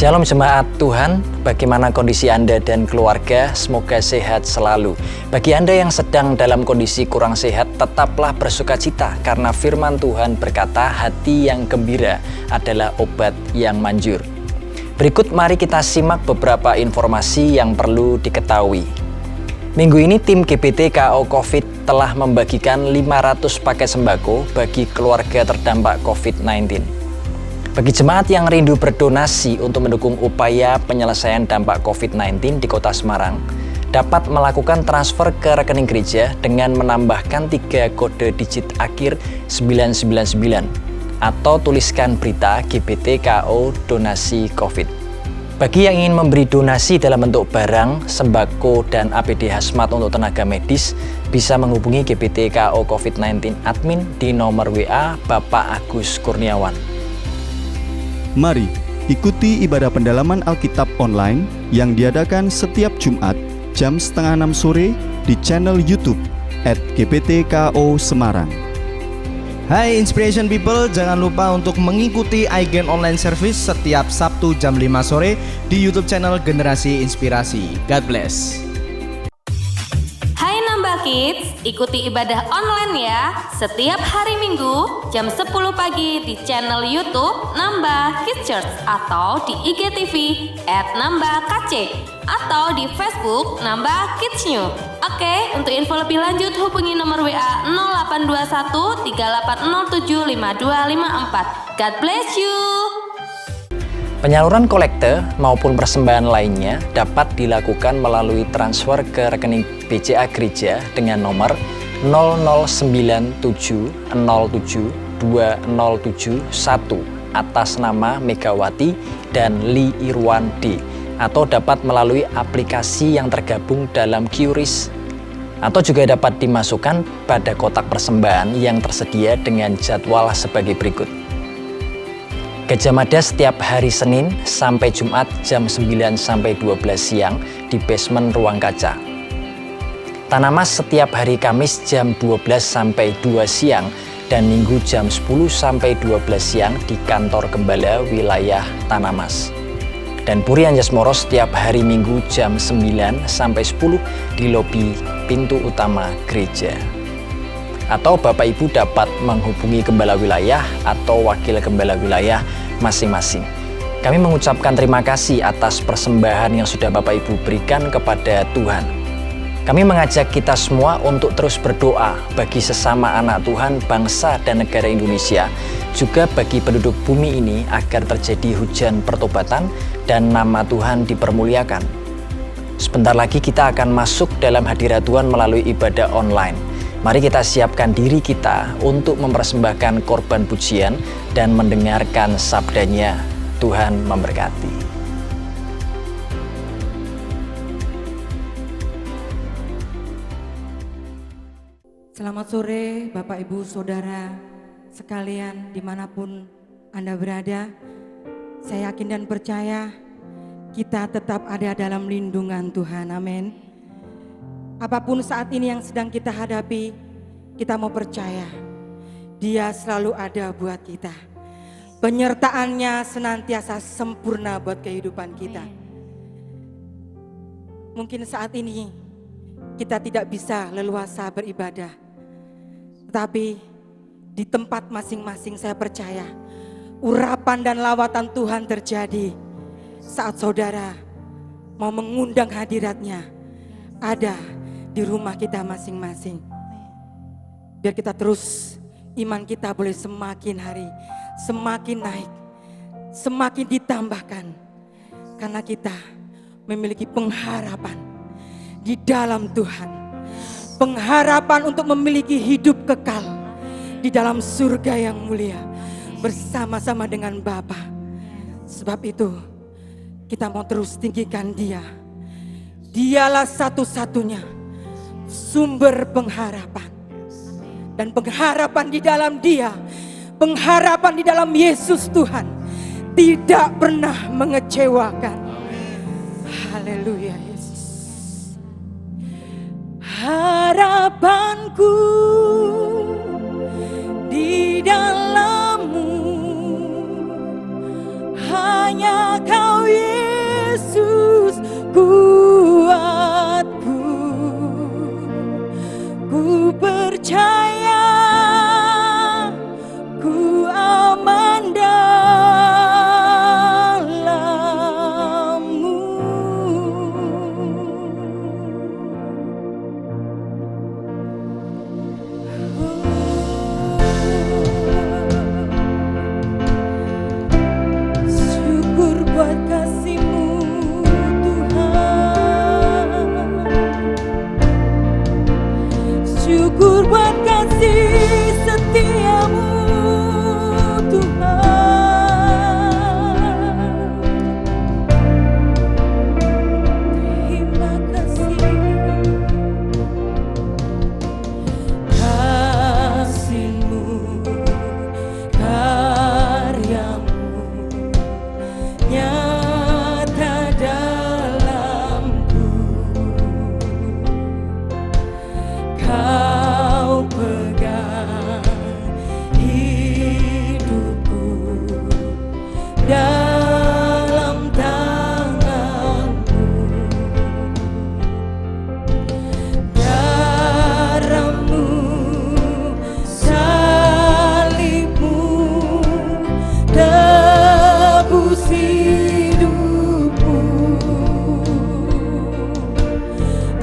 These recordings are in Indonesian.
Shalom jemaat Tuhan, bagaimana kondisi Anda dan keluarga? Semoga sehat selalu. Bagi Anda yang sedang dalam kondisi kurang sehat, tetaplah bersukacita karena firman Tuhan berkata hati yang gembira adalah obat yang manjur. Berikut mari kita simak beberapa informasi yang perlu diketahui. Minggu ini tim GBT KO COVID telah membagikan 500 paket sembako bagi keluarga terdampak COVID-19. Bagi jemaat yang rindu berdonasi untuk mendukung upaya penyelesaian dampak COVID-19 di Kota Semarang, dapat melakukan transfer ke rekening gereja dengan menambahkan 3 kode digit akhir 999 atau tuliskan berita GBT KO donasi COVID. Bagi yang ingin memberi donasi dalam bentuk barang, sembako, dan APD hazmat untuk tenaga medis, bisa menghubungi GBT KO COVID-19 admin di nomor WA Bapak Agus Kurniawan. Mari ikuti ibadah pendalaman Alkitab online yang diadakan setiap Jumat jam 5:30 sore di channel YouTube @GBTKO Semarang. Hai Inspiration People, jangan lupa untuk mengikuti iGen Online Service setiap Sabtu jam 5 sore di YouTube channel Generasi Inspirasi. God bless. Kids, ikuti ibadah online ya setiap hari Minggu jam 10 pagi di channel YouTube Nambah Kids Church atau di IGTV @nambahkc atau di Facebook Nambah Kids New. Oke, untuk info lebih lanjut hubungi nomor WA 0821 3807 5254. God bless you. Penyaluran kolekte maupun persembahan lainnya dapat dilakukan melalui transfer ke rekening BCA Gereja dengan nomor 0097072071 atas nama Megawati dan Li Irwan D, atau dapat melalui aplikasi yang tergabung dalam QRIS, atau juga dapat dimasukkan pada kotak persembahan yang tersedia dengan jadwal sebagai berikut. Gajah Mada setiap hari Senin sampai Jumat jam 9 sampai 12 siang di basement Ruang Kaca. Tanamas setiap hari Kamis jam 12 sampai 2 siang dan Minggu jam 10 sampai 12 siang di kantor Gembala wilayah Tanamas. Dan Puri Anjasmoro setiap hari Minggu jam 9 sampai 10 di lobi pintu utama gereja. Atau Bapak Ibu dapat menghubungi Gembala wilayah atau wakil Gembala wilayah masing-masing. Kami mengucapkan terima kasih atas persembahan yang sudah Bapak Ibu berikan kepada Tuhan. Kami mengajak kita semua untuk terus berdoa bagi sesama anak Tuhan, bangsa dan negara Indonesia, juga bagi penduduk bumi ini agar terjadi hujan pertobatan dan nama Tuhan dipermuliakan. Sebentar lagi kita akan masuk dalam hadirat Tuhan melalui ibadah online. Mari kita siapkan diri kita untuk mempersembahkan korban pujian dan mendengarkan sabdanya. Tuhan memberkati. Selamat sore Bapak Ibu Saudara sekalian dimanapun Anda berada. Saya yakin dan percaya kita tetap ada dalam lindungan Tuhan, amin. Apapun saat ini yang sedang kita hadapi, kita mau percaya Dia selalu ada buat kita. Penyertaannya senantiasa sempurna buat kehidupan kita. Mungkin saat ini kita tidak bisa leluasa beribadah, tetapi di tempat masing-masing saya percaya urapan dan lawatan Tuhan terjadi saat saudara mau mengundang hadiratnya ada di rumah kita masing-masing. Biar kita terus, iman kita boleh semakin hari, semakin naik, semakin ditambahkan. Karena kita memiliki pengharapan di dalam Tuhan. Pengharapan untuk memiliki hidup kekal di dalam surga yang mulia bersama-sama dengan Bapa. Sebab itu kita mau terus tinggikan Dia. Dialah satu-satunya sumber pengharapan. Dan pengharapan di dalam Dia, pengharapan di dalam Yesus Tuhan tidak pernah mengecewakan. Haleluya Yesus. Harapanku di dalam-Mu hanya Kau percaya, ku aman dalam-Mu. Syukur buat kasih-Mu Tuhan, syukur buat kasih setia-Mu Tuhan. Terima kasih, kasih-Mu, karya-Mu nyata dalamku. Kau pegang hidupku dalam tangan-Mu. Darah-Mu, salib-Mu tebus hidupku.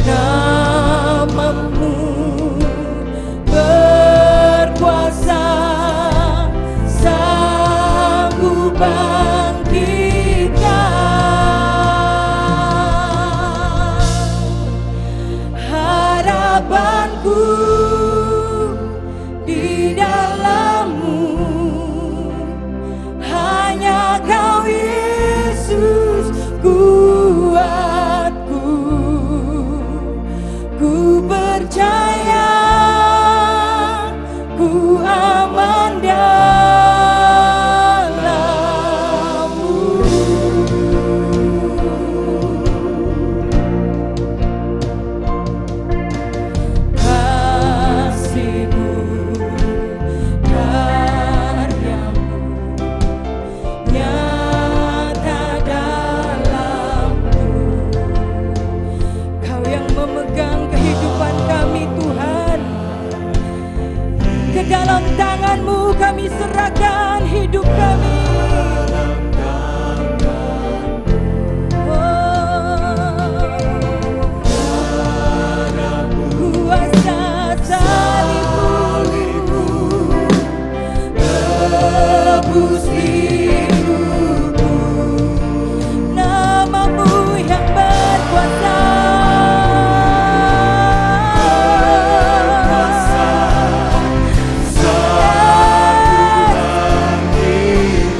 Nama-Mu berkuasa, sanggup bangkitkan. Harapanku di dalam-Mu, hanya Kau Yesus kuatku. Ku percaya, ku aman dalam-Mu. Kasih-Mu, karya-Mu nyata dalamku. Kau yang memegang kehidupan kami Tuhan, ke dalam tangan-Mu kami serahkan hidup kami. Kuasa salib-Mu tebus hidupku. Nama-Mu yang berkuasa, sanggup bangkitkan.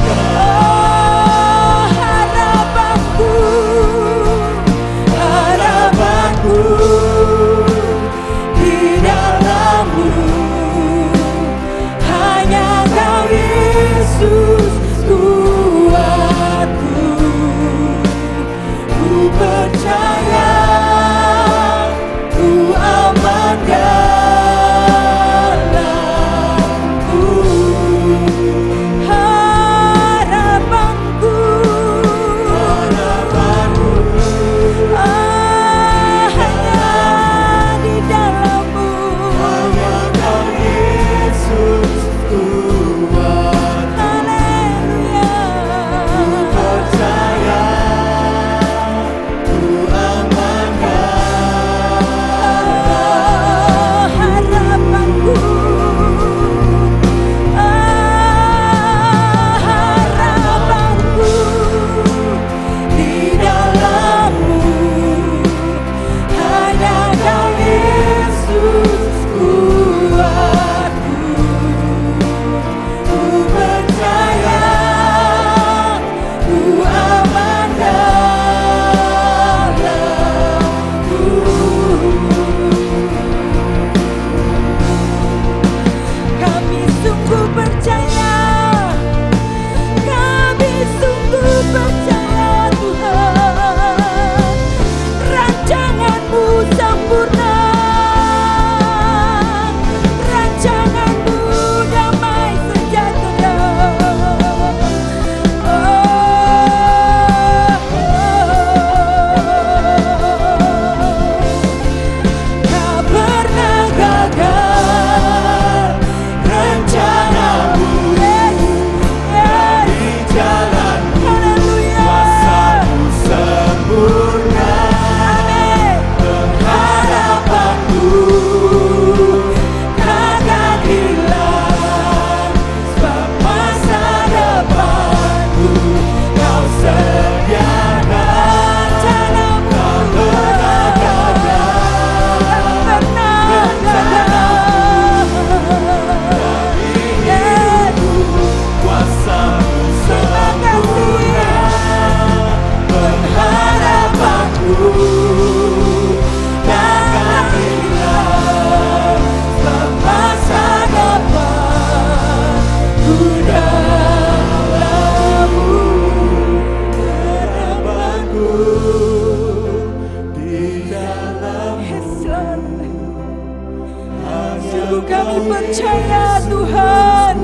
Sungguh kami percaya Tuhan,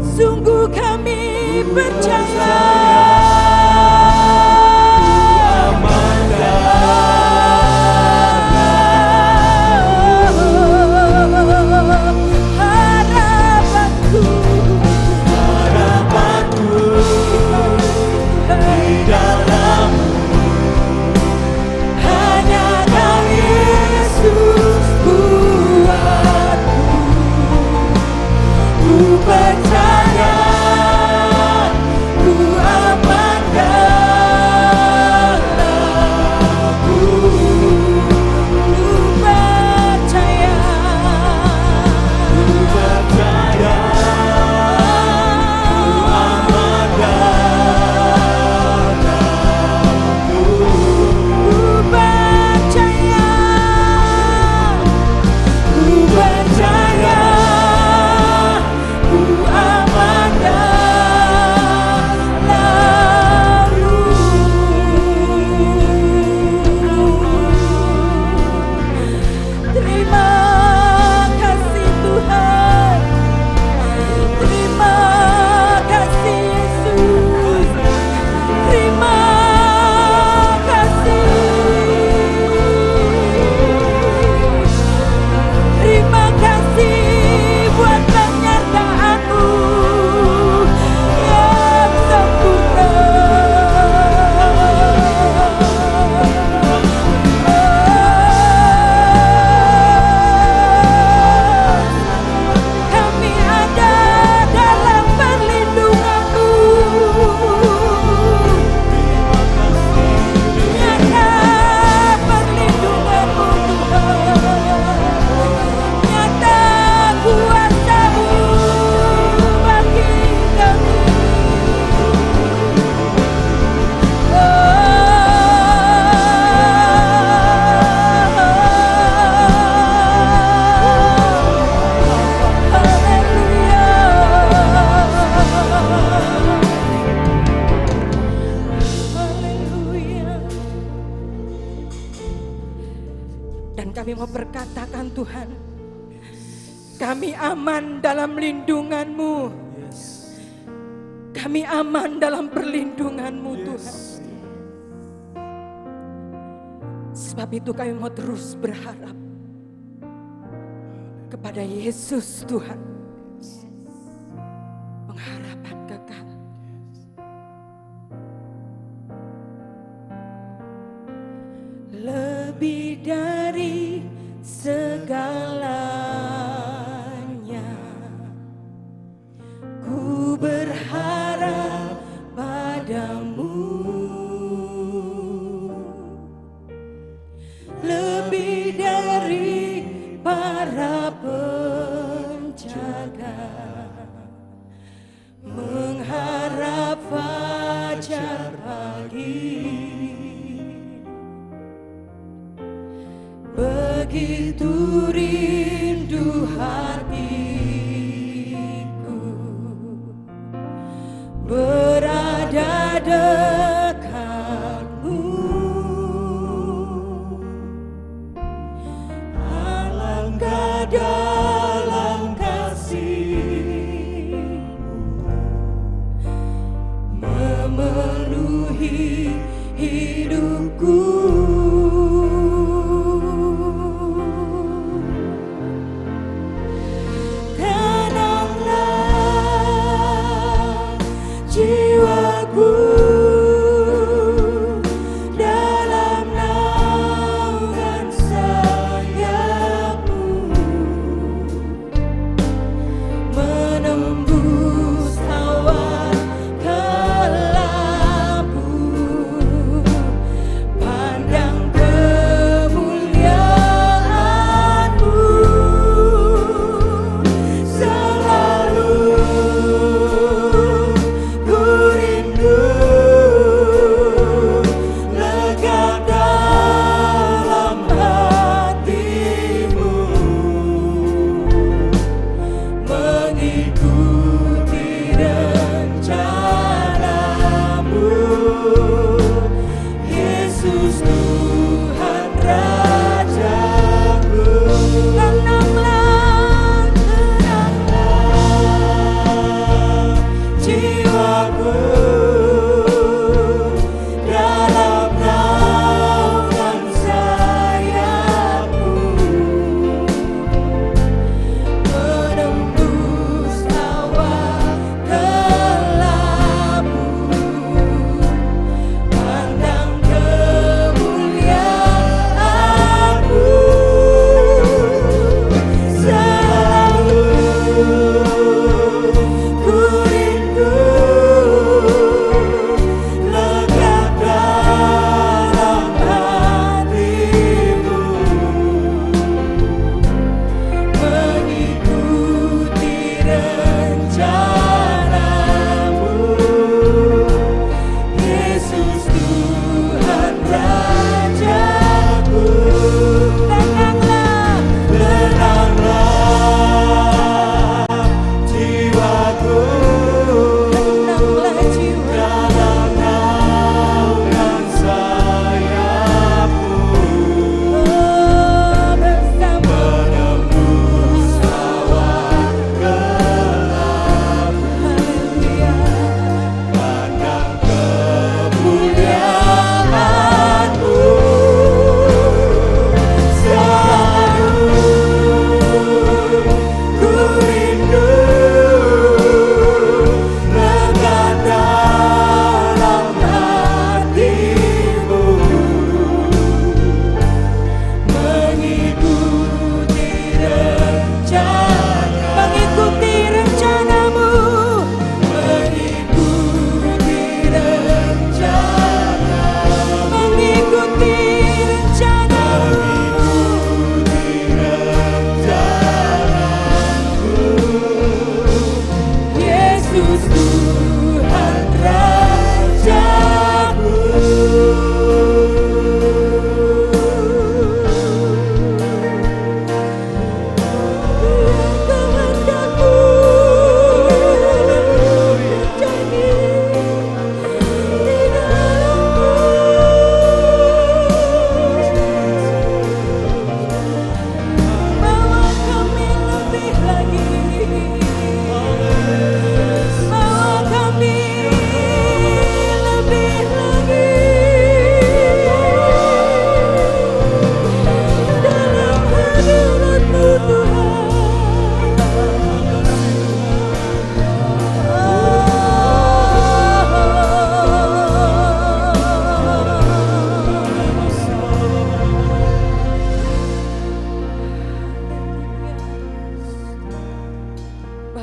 sungguh kami percaya. Dan kami mau berkatakan Tuhan, kami aman dalam lindungan-Mu. Kami aman dalam perlindungan-Mu Tuhan. Sebab itu kami mau terus berharap kepada Yesus Tuhan. Pengharapan kekal. Lebih dari segalanya, ku berharap padamu. Lebih dari para penjaga, mengharap fajar pagi. Begitu rindu hatiku berada dekatmu. Alangkah dalam kasih-Mu memenuhi hidupku. Pandang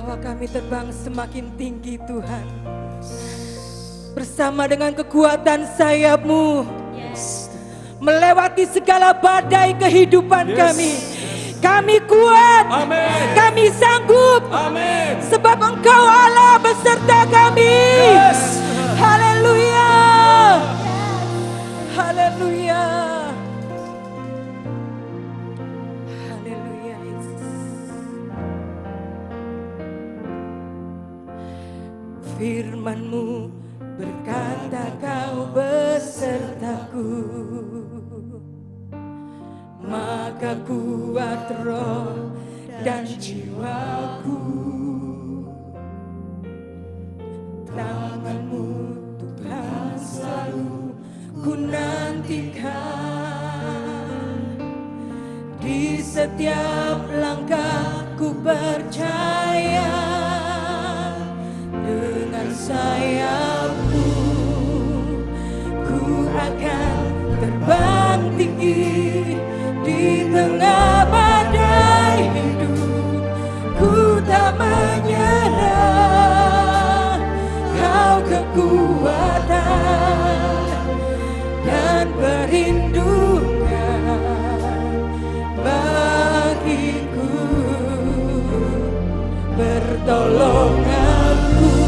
Bawa kami terbang semakin tinggi Tuhan. Bersama dengan kekuatan sayap-Mu. Melewati segala badai kehidupan kami. Kami kuat. Kami sanggup. Sebab Engkau Allah beserta kami. Haleluya. Haleluya. Haleluya Yesus. Firman-Mu berkata Kau besertaku, maka kuat roh dan jiwaku. Tangan-Mu Tuhan selalu ku nantikan. Di setiap langkah ku percaya, dengan sayap-Mu ku akan terbang tinggi. Di tengah badai hidup ku tak menyerah. Kau kekuatan dan perlindungan bagiku. Pertolonganku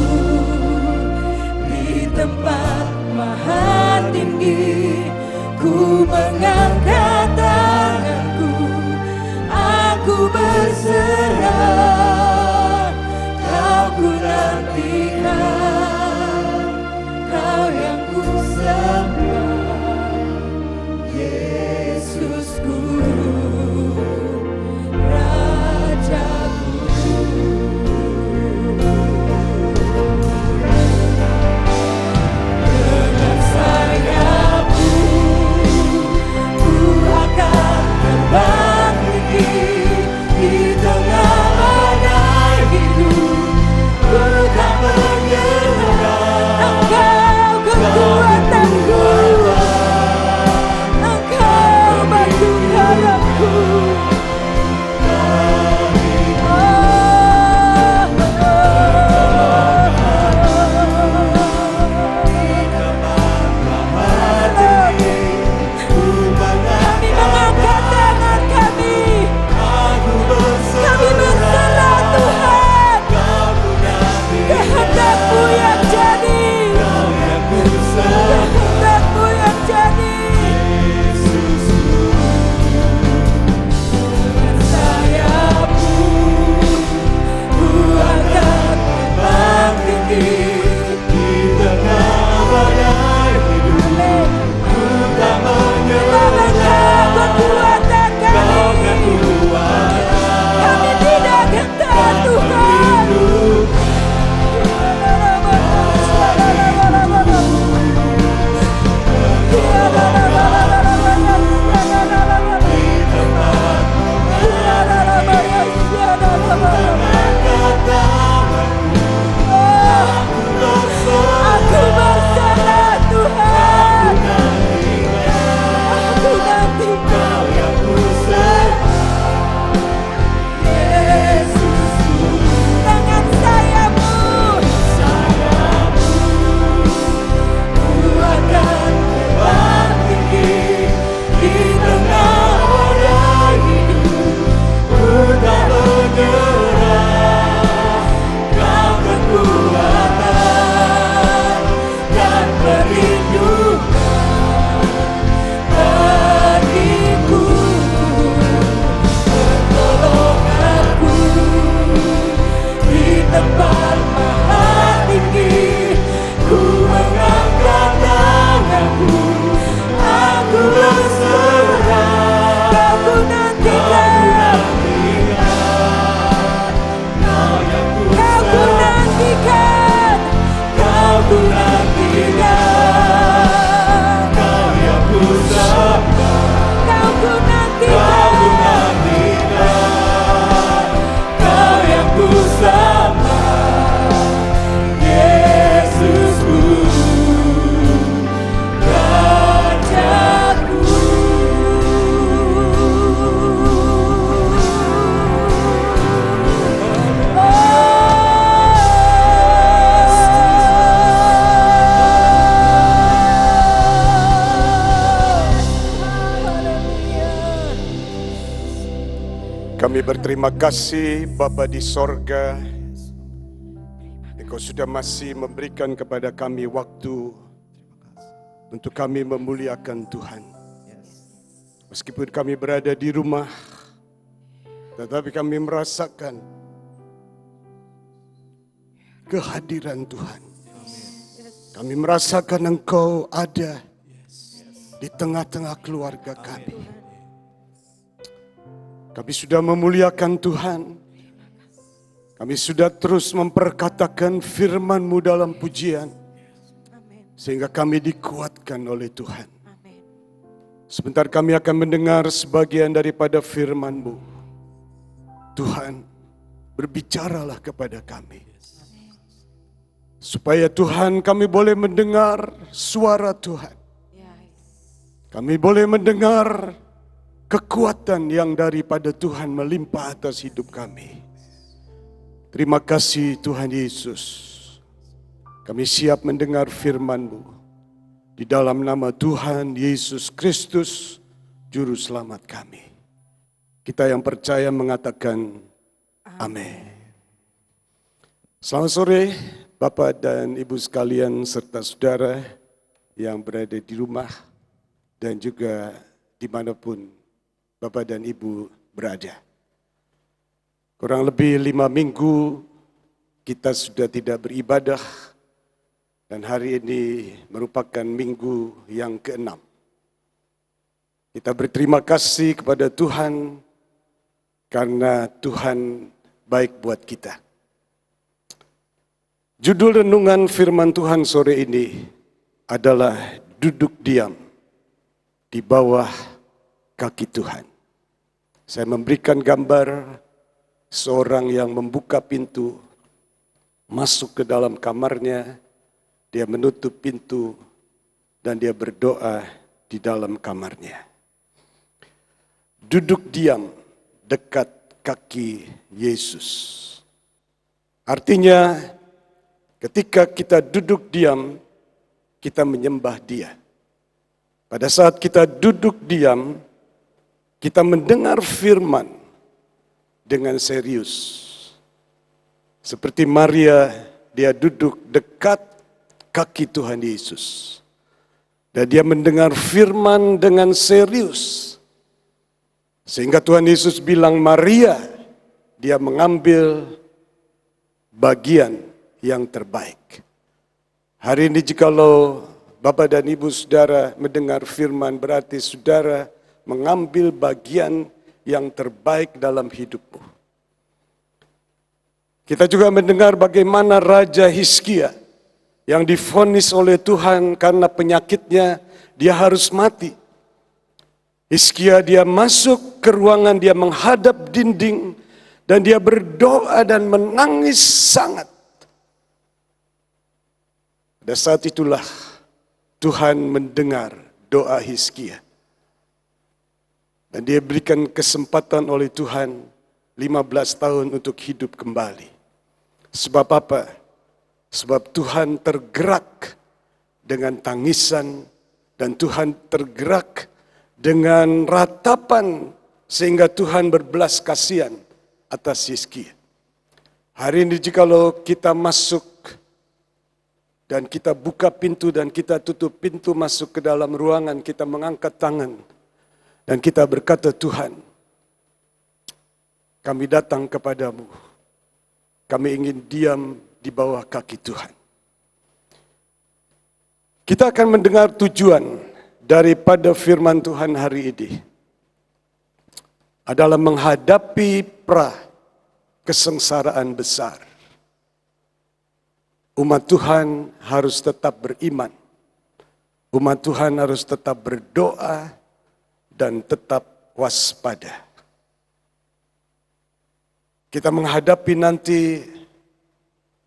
di tempat maha tinggi. Ku mengangkat tanganku, aku berserah. Kau ku nantikan, Kau yang ku sembah. Yesusku, Rajaku. Dengan sayap-Mu ku akan terbang tinggi. Di tengah berterima kasih Bapa di sorga, Engkau sudah masih memberikan kepada kami waktu untuk kami memuliakan Tuhan. Meskipun kami berada di rumah, tetapi kami merasakan kehadiran Tuhan. Kami merasakan Engkau ada di tengah-tengah keluarga kami. Kami sudah memuliakan Tuhan. Kami sudah terus memperkatakan firman-Mu dalam pujian, sehingga kami dikuatkan oleh Tuhan. Sebentar kami akan mendengar sebagian daripada firman-Mu. Tuhan, berbicaralah kepada kami. Supaya Tuhan kami boleh mendengar suara Tuhan. Kami boleh mendengar kekuatan yang daripada Tuhan melimpah atas hidup kami. Terima kasih Tuhan Yesus. Kami siap mendengar firman-Mu. Di dalam nama Tuhan Yesus Kristus, Juru Selamat kami. Kita yang percaya mengatakan amin. Selamat sore Bapak dan Ibu sekalian serta saudara yang berada di rumah dan juga dimanapun Bapak dan Ibu berada. Kurang lebih 5 minggu kita sudah tidak beribadah. Dan hari ini merupakan minggu yang ke-6. Kita berterima kasih kepada Tuhan karena Tuhan baik buat kita. Judul renungan firman Tuhan sore ini adalah duduk diam di bawah kaki Tuhan. Saya memberikan gambar seorang yang membuka pintu, masuk ke dalam kamarnya, dia menutup pintu dan dia berdoa di dalam kamarnya. Duduk diam dekat kaki Yesus. Artinya ketika kita duduk diam, kita menyembah Dia. Pada saat kita duduk diam, kita mendengar firman dengan serius. Seperti Maria, dia duduk dekat kaki Tuhan Yesus. Dan dia mendengar firman dengan serius. Sehingga Tuhan Yesus bilang, Maria, dia mengambil bagian yang terbaik. Hari ini jikalau Bapak dan Ibu saudara mendengar firman, berarti saudara mengambil bagian yang terbaik dalam hidupmu. Kita juga mendengar bagaimana Raja Hizkia yang divonis oleh Tuhan karena penyakitnya, dia harus mati. Hizkia dia masuk ke ruangan, dia menghadap dinding, dan dia berdoa dan menangis sangat. Pada saat itulah Tuhan mendengar doa Hizkia. Dan dia berikan kesempatan oleh Tuhan 15 tahun untuk hidup kembali. Sebab apa? Sebab Tuhan tergerak dengan tangisan dan Tuhan tergerak dengan ratapan sehingga Tuhan berbelas kasihan atas Hizkia. Hari ini jikalau kita masuk dan kita buka pintu dan kita tutup pintu masuk ke dalam ruangan, kita mengangkat tangan dan kita berkata, Tuhan, kami datang kepadamu. Kami ingin diam di bawah kaki Tuhan. Kita akan mendengar tujuan daripada firman Tuhan hari ini adalah menghadapi pra kesengsaraan besar. Umat Tuhan harus tetap beriman. Umat Tuhan harus tetap berdoa dan tetap waspada. Kita menghadapi nanti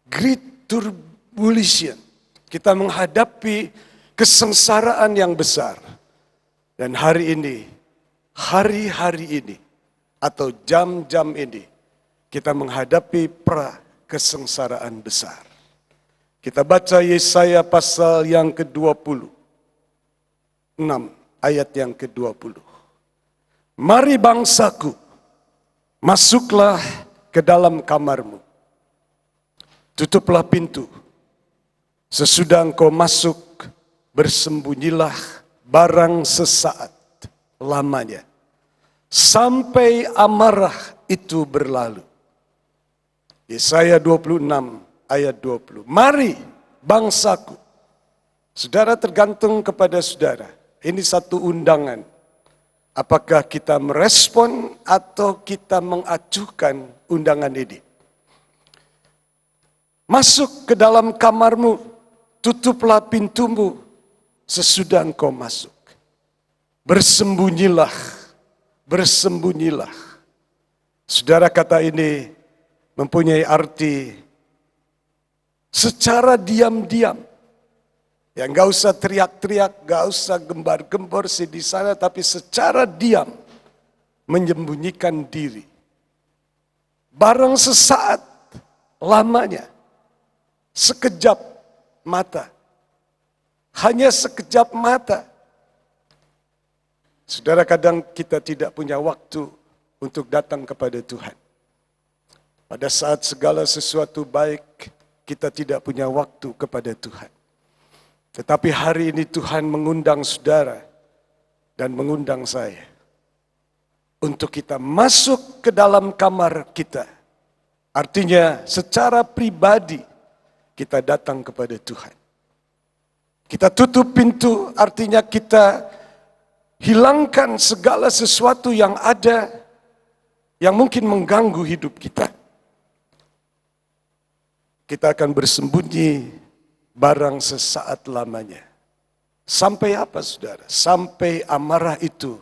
great tribulation. Kita menghadapi kesengsaraan yang besar. Dan hari ini, hari-hari ini, atau jam-jam ini, kita menghadapi pra kesengsaraan besar. Kita baca Yesaya pasal yang ke-20. 6 ayat yang ke-20. Mari bangsaku, Masuklah ke dalam kamarmu, tutuplah pintu. Sesudah engkau masuk, bersembunyilah barang sesaat lamanya, sampai amarah itu berlalu. Yesaya 26 ayat 20. Mari bangsaku. Saudara, tergantung kepada saudara. Ini satu undangan. Apakah kita merespon atau kita mengacuhkan undangan ini? Masuk ke dalam kamarmu, tutuplah pintumu sesudah engkau masuk. Bersembunyilah, bersembunyilah. Saudara, kata ini mempunyai arti secara diam-diam. Ya, nggak usah teriak-teriak, nggak usah gembar-gembor di sana, tapi secara diam menyembunyikan diri. Barang sesaat lamanya, sekejap mata, hanya sekejap mata. Saudara, kadang kita tidak punya waktu untuk datang kepada Tuhan. Pada saat segala sesuatu baik, kita tidak punya waktu kepada Tuhan. Tetapi hari ini Tuhan mengundang saudara dan mengundang saya untuk kita masuk ke dalam kamar kita. Artinya secara pribadi kita datang kepada Tuhan. Kita tutup pintu, artinya kita hilangkan segala sesuatu yang ada yang mungkin mengganggu hidup kita. Kita akan bersembunyi barang sesaat lamanya. Sampai apa, saudara? Sampai amarah itu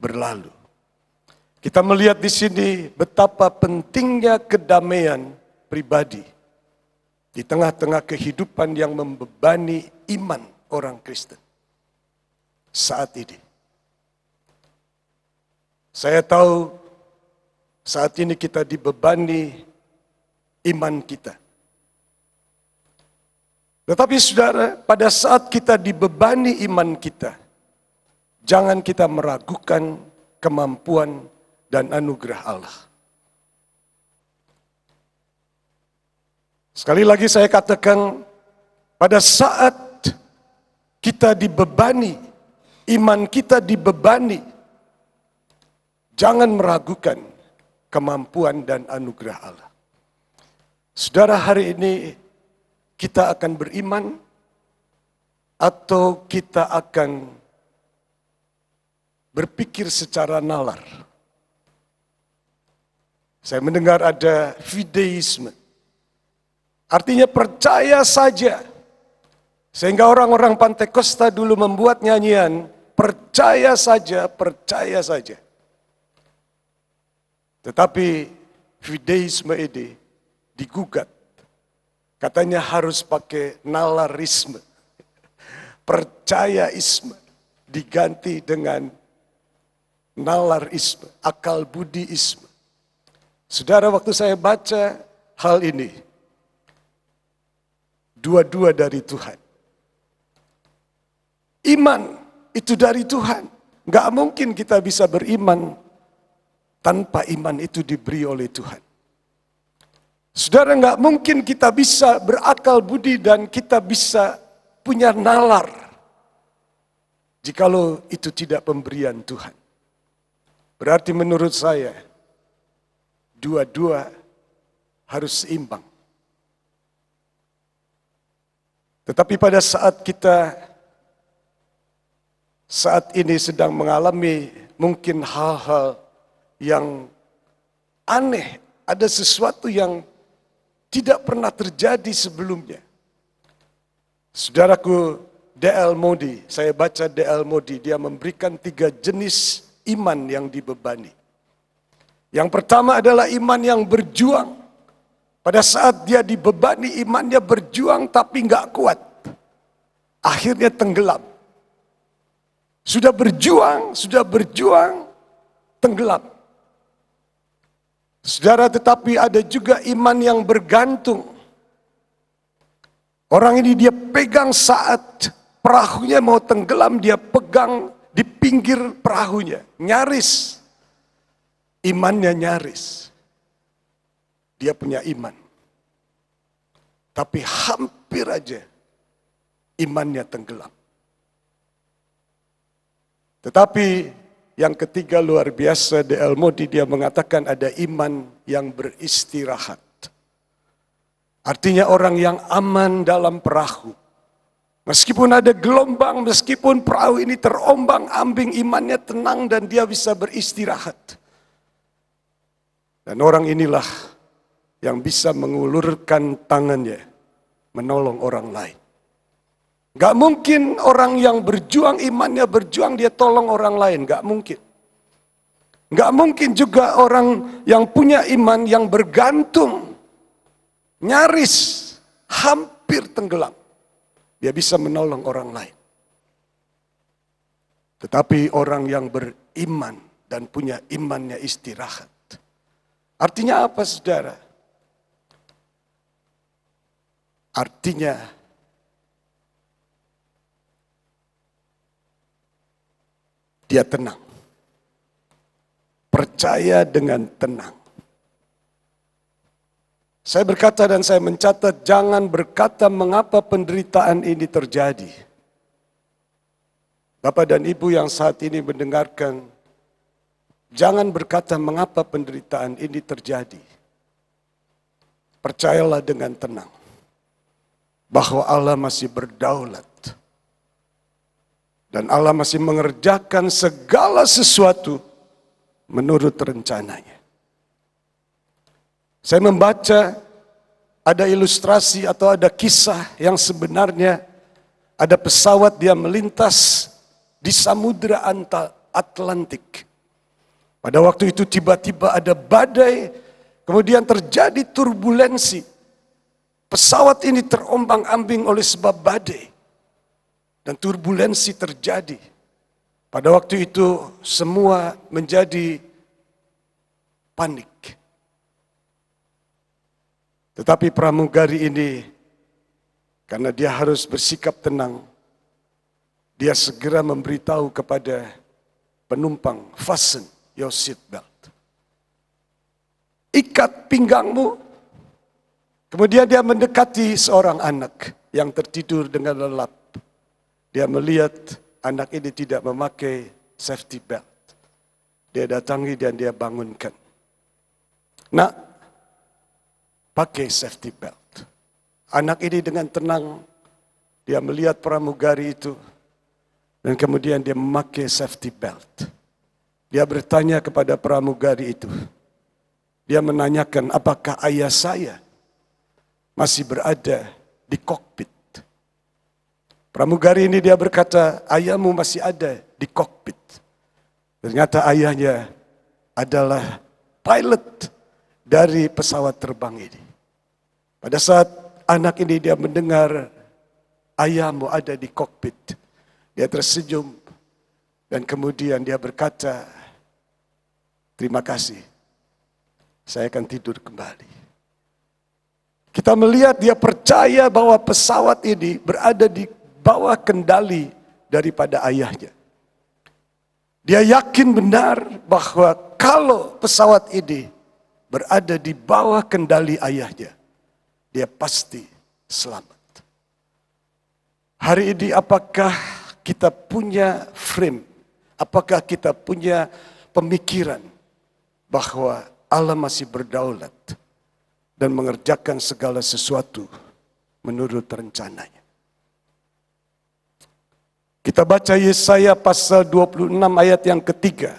berlalu. Kita melihat di sini betapa pentingnya kedamaian pribadi di tengah-tengah kehidupan yang membebani iman orang Kristen saat ini. Saya tahu saat ini kita dibebani iman kita. Tetapi saudara, pada saat kita dibebani iman kita, jangan kita meragukan kemampuan dan anugerah Allah. Sekali lagi saya katakan, pada saat kita dibebani, iman kita dibebani, jangan meragukan kemampuan dan anugerah Allah. Saudara, hari ini kita akan beriman atau kita akan berpikir secara nalar. Saya mendengar ada fideisme. Artinya percaya saja. Sehingga orang-orang Pantekosta dulu membuat nyanyian, percaya saja, percaya saja. Tetapi fideisme ini digugat. Katanya harus pakai nalarisme. Percayaisme diganti dengan nalarisme, akal budiisme. Saudara, waktu saya baca hal ini, dua-dua dari Tuhan. Iman itu dari Tuhan. Nggak mungkin kita bisa beriman tanpa iman itu diberi oleh Tuhan. Saudara, nggak mungkin kita bisa berakal budi dan kita bisa punya nalar jikalau itu tidak pemberian Tuhan. Berarti menurut saya, dua-dua harus seimbang. Tetapi pada saat kita saat ini sedang mengalami mungkin hal-hal yang aneh, ada sesuatu yang tidak pernah terjadi sebelumnya. Saudaraku D.L. Moody, saya baca D.L. Moody, dia memberikan 3 jenis iman yang dibebani. Yang pertama adalah iman yang berjuang. Pada saat dia dibebani, imannya berjuang tapi nggak kuat. Akhirnya tenggelam. Sudah berjuang, tenggelam. Saudara, tetapi ada juga iman yang bergantung. Orang ini dia pegang saat perahunya mau tenggelam, dia pegang di pinggir perahunya, nyaris. imannya nyaris. Dia punya iman. Tapi hampir aja imannya tenggelam. Tetapi yang ketiga luar biasa, D.L. Moody, dia mengatakan ada iman yang beristirahat. Artinya orang yang aman dalam perahu. Meskipun ada gelombang, meskipun perahu ini terombang-ambing, imannya tenang dan dia bisa beristirahat. Dan orang inilah yang bisa mengulurkan tangannya, menolong orang lain. Gak mungkin orang yang berjuang, imannya berjuang, dia tolong orang lain. Gak mungkin. Gak mungkin juga orang yang punya iman yang bergantung, nyaris hampir tenggelam, dia bisa menolong orang lain. Tetapi orang yang beriman dan punya imannya istirahat. Artinya apa, saudara? Artinya dia tenang. Percaya dengan tenang. Saya berkata dan saya mencatat, jangan berkata mengapa penderitaan ini terjadi. Bapak dan Ibu yang saat ini mendengarkan, jangan berkata mengapa penderitaan ini terjadi. Percayalah dengan tenang bahwa Allah masih berdaulat. Dan Allah masih mengerjakan segala sesuatu menurut rencananya. Saya membaca ada ilustrasi atau ada kisah yang sebenarnya ada pesawat dia melintas di Samudra Atlantik. Pada waktu itu tiba-tiba ada badai, kemudian terjadi turbulensi. Pesawat ini terombang-ambing oleh sebab badai. Dan turbulensi terjadi. Pada waktu itu semua menjadi panik. Tetapi pramugari ini, karena dia harus bersikap tenang, dia segera memberitahu kepada penumpang, fasten your seat belt. Ikat pinggangmu. Kemudian dia mendekati seorang anak yang tertidur dengan lelap. Dia melihat anak ini tidak memakai safety belt. Dia datangi dan dia bangunkan. Nak, pakai safety belt. Anak ini dengan tenang, dia melihat pramugari itu. Dan kemudian dia memakai safety belt. Dia bertanya kepada pramugari itu. Dia menanyakan, apakah ayah saya masih berada di kokpit? Pramugari ini dia berkata, ayahmu masih ada di kokpit. Ternyata ayahnya adalah pilot dari pesawat terbang ini. Pada saat anak ini dia mendengar ayahmu ada di kokpit, dia tersenyum dan kemudian dia berkata, terima kasih, saya akan tidur kembali. Kita melihat dia percaya bahwa pesawat ini berada di bawah kendali daripada ayahnya. Dia yakin benar bahwa kalau pesawat ini berada di bawah kendali ayahnya, dia pasti selamat. Hari ini apakah kita punya frame, apakah kita punya pemikiran bahwa Allah masih berdaulat dan mengerjakan segala sesuatu menurut rencananya. Kita baca Yesaya pasal 26 ayat yang ketiga.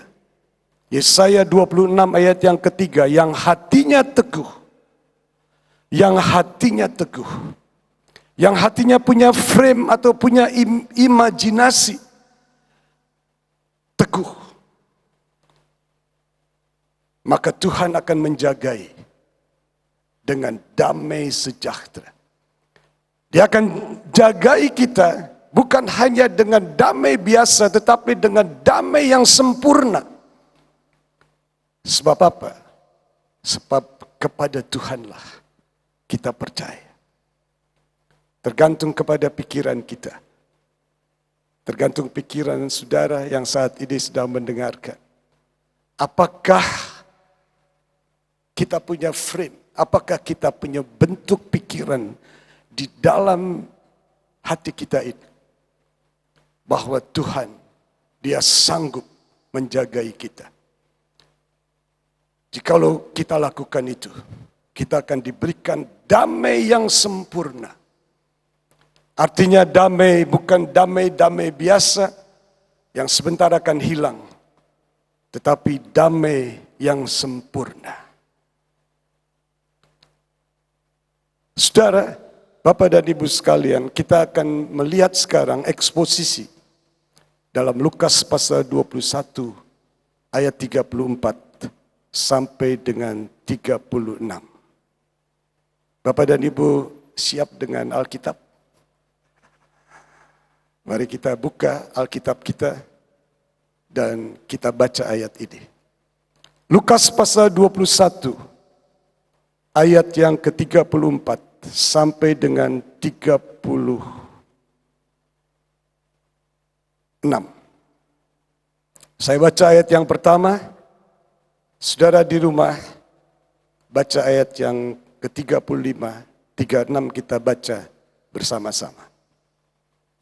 Yesaya 26 ayat yang ketiga, yang hatinya teguh. Yang hatinya teguh. Yang hatinya punya frame atau punya imajinasi. Teguh. Maka Tuhan akan menjagai dengan damai sejahtera. Dia akan jagai kita bukan hanya dengan damai biasa, tetapi dengan damai yang sempurna. Sebab apa? Sebab kepada Tuhanlah kita percaya. Tergantung kepada pikiran kita. Tergantung pikiran saudara yang saat ini sedang mendengarkan. Apakah kita punya frame? Apakah kita punya bentuk pikiran di dalam hati kita ini? Bahwa Tuhan, Dia sanggup menjagai kita. Jikalau kita lakukan itu, kita akan diberikan damai yang sempurna. Artinya damai bukan damai-damai biasa yang sebentar akan hilang, tetapi damai yang sempurna. Saudara, Bapak dan Ibu sekalian, kita akan melihat sekarang eksposisi dalam Lukas pasal 21 ayat 34 sampai dengan 36. Bapak dan Ibu siap dengan Alkitab? Mari kita buka Alkitab kita dan kita baca ayat ini. Lukas pasal 21 ayat yang ke-34 sampai dengan 36. Saya baca ayat yang pertama, saudara di rumah baca ayat yang ke-35, 36 kita baca bersama-sama.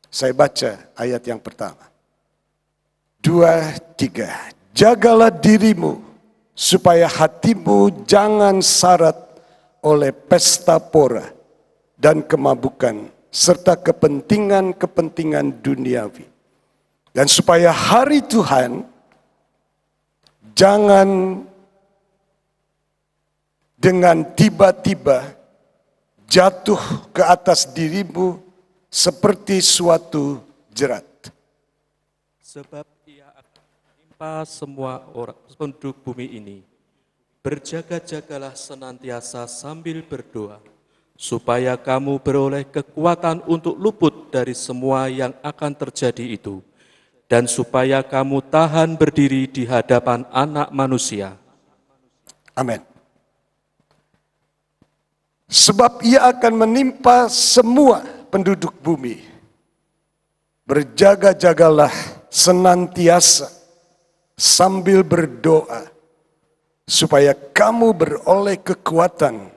Saya baca ayat yang pertama. 2, 3. Jagalah dirimu supaya hatimu jangan syarat oleh pesta pora dan kemabukan serta kepentingan-kepentingan duniawi. Dan supaya hari Tuhan jangan dengan tiba-tiba jatuh ke atas dirimu seperti suatu jerat. Sebab Ia akan menimpa semua orang penduduk bumi ini. Berjaga-jagalah senantiasa sambil berdoa, supaya kamu beroleh kekuatan untuk luput dari semua yang akan terjadi itu, dan supaya kamu tahan berdiri di hadapan Anak Manusia. Amin. Sebab Ia akan menimpa semua penduduk bumi. Berjaga-jagalah senantiasa sambil berdoa, supaya kamu beroleh kekuatan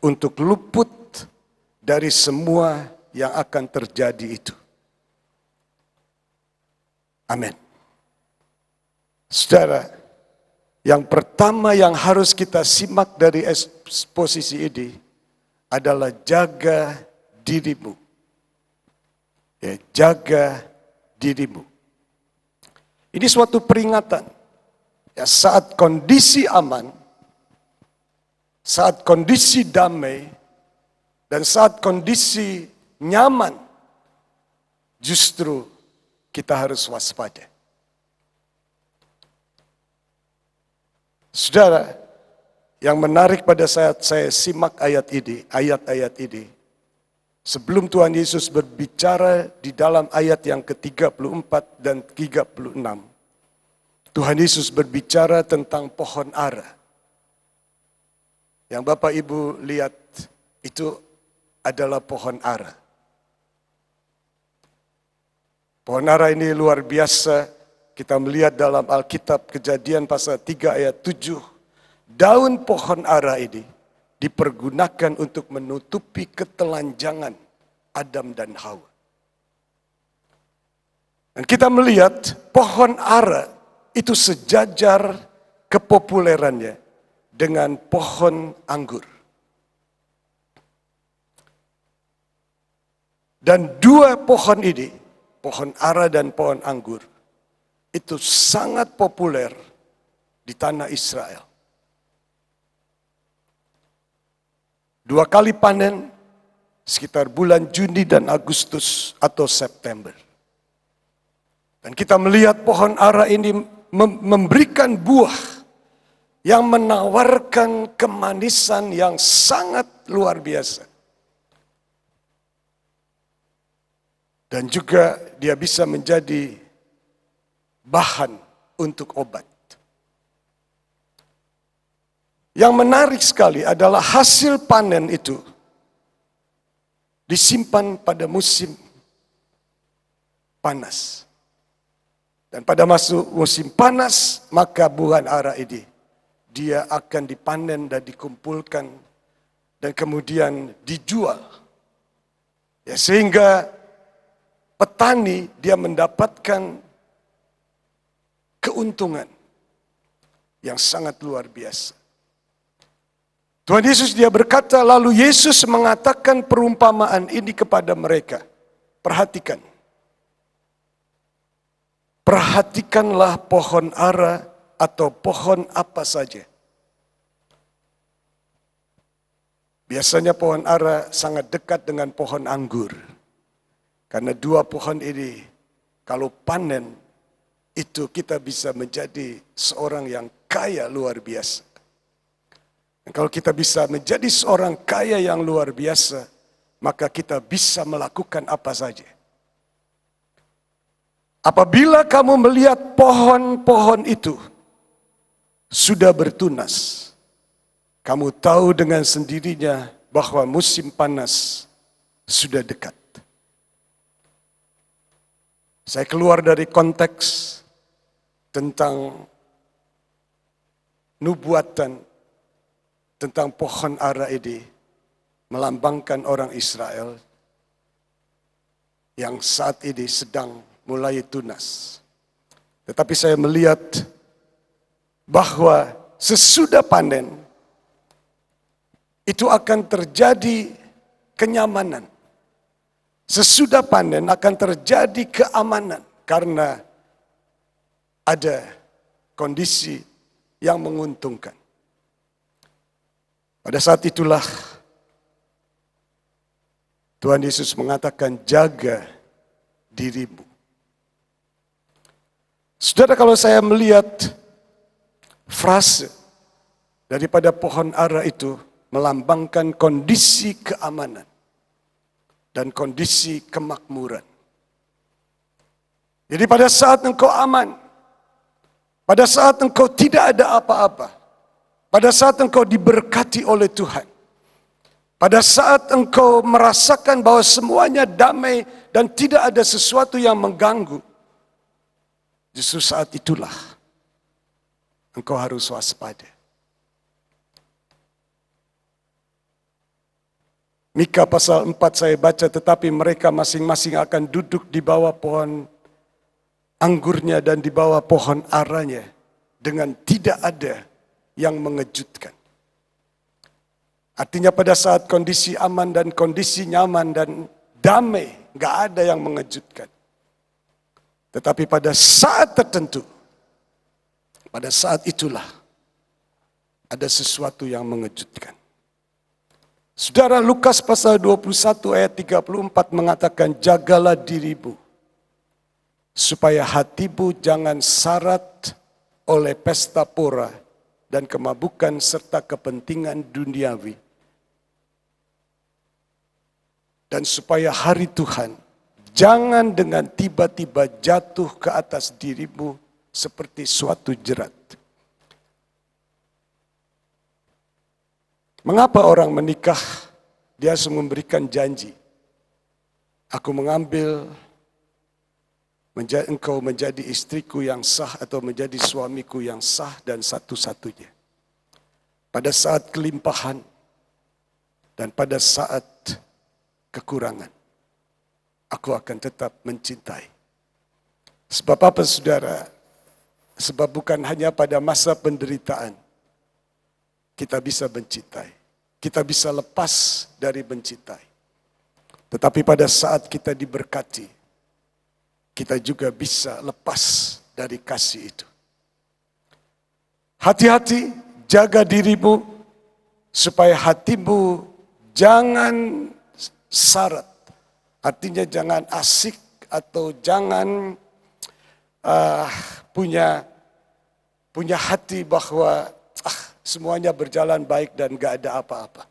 untuk luput dari semua yang akan terjadi itu. Amin. Saudara, yang pertama yang harus kita simak dari eksposisi ini adalah jaga dirimu. Ya, jaga dirimu. Ini suatu peringatan. Ya, saat kondisi aman, saat kondisi damai, dan saat kondisi nyaman, justru kita harus waspada. Saudara, yang menarik pada saat saya simak ayat-ayat ini, sebelum Tuhan Yesus berbicara di dalam ayat yang ke-34 dan 36, Tuhan Yesus berbicara tentang pohon ara. Yang Bapak Ibu lihat itu adalah pohon ara. Pohon ara ini luar biasa. Kita melihat dalam Alkitab Kejadian pasal 3 ayat 7. Daun pohon ara ini dipergunakan untuk menutupi ketelanjangan Adam dan Hawa. Dan kita melihat pohon ara itu sejajar kepopulerannya dengan pohon anggur. Dan dua pohon ini, pohon ara dan pohon anggur, itu sangat populer di tanah Israel. Dua kali panen sekitar bulan Juni dan Agustus atau September. Dan kita melihat pohon ara ini memberikan buah yang menawarkan kemanisan yang sangat luar biasa. Dan juga dia bisa menjadi bahan untuk obat. Yang menarik sekali adalah hasil panen itu disimpan pada musim panas. Dan pada musim panas, maka buah ara ini dia akan dipanen dan dikumpulkan dan kemudian dijual. Ya, sehingga petani dia mendapatkan keuntungan yang sangat luar biasa. Tuhan Yesus dia berkata, lalu Yesus mengatakan perumpamaan ini kepada mereka. Perhatikan. Perhatikanlah pohon ara atau pohon apa saja. Biasanya pohon ara sangat dekat dengan pohon anggur. Karena dua pohon ini kalau panen itu kita bisa menjadi seorang yang kaya luar biasa. Dan kalau kita bisa menjadi seorang kaya yang luar biasa, maka kita bisa melakukan apa saja. Apabila kamu melihat pohon-pohon itu sudah bertunas, kamu tahu dengan sendirinya bahwa musim panas sudah dekat. Saya keluar dari konteks tentang nubuatan tentang pohon ara ini melambangkan orang Israel yang saat ini sedang mulai tunas. Tetapi saya melihat bahwa sesudah panen itu akan terjadi kenyamanan. Sesudah panen akan terjadi keamanan karena ada kondisi yang menguntungkan. Pada saat itulah Tuhan Yesus mengatakan jaga dirimu. Saudara, kalau saya melihat frase daripada pohon ara itu melambangkan kondisi keamanan dan kondisi kemakmuran. Jadi pada saat engkau aman, pada saat engkau tidak ada apa-apa, pada saat engkau diberkati oleh Tuhan, pada saat engkau merasakan bahwa semuanya damai dan tidak ada sesuatu yang mengganggu, justru saat itulah engkau harus waspada. Mika pasal 4 saya baca, tetapi mereka masing-masing akan duduk di bawah pohon anggurnya dan di bawah pohon aranya dengan tidak ada yang mengejutkan. Artinya pada saat kondisi aman dan kondisi nyaman dan damai, gak ada yang mengejutkan. Tetapi pada saat tertentu, pada saat itulah ada sesuatu yang mengejutkan. Saudara, Lukas pasal 21 ayat 34 mengatakan, jagalah dirimu, supaya hatimu jangan syarat oleh pesta pora dan kemabukan serta kepentingan duniawi. Dan supaya hari Tuhan jangan dengan tiba-tiba jatuh ke atas dirimu seperti suatu jerat. Mengapa orang menikah? Dia harus memberikan janji. Aku mengambil engkau menjadi istriku yang sah atau menjadi suamiku yang sah dan satu-satunya. Pada saat kelimpahan dan pada saat kekurangan, aku akan tetap mencintai. Sebab apa, saudara? Sebab bukan hanya pada masa penderitaan kita bisa mencintai. Kita bisa lepas dari mencintai. Tetapi pada saat kita diberkati, kita juga bisa lepas dari kasih itu. Hati-hati, jaga dirimu, supaya hatimu jangan syarat. Artinya jangan asik atau jangan punya hati bahwa semuanya berjalan baik dan gak ada apa-apa.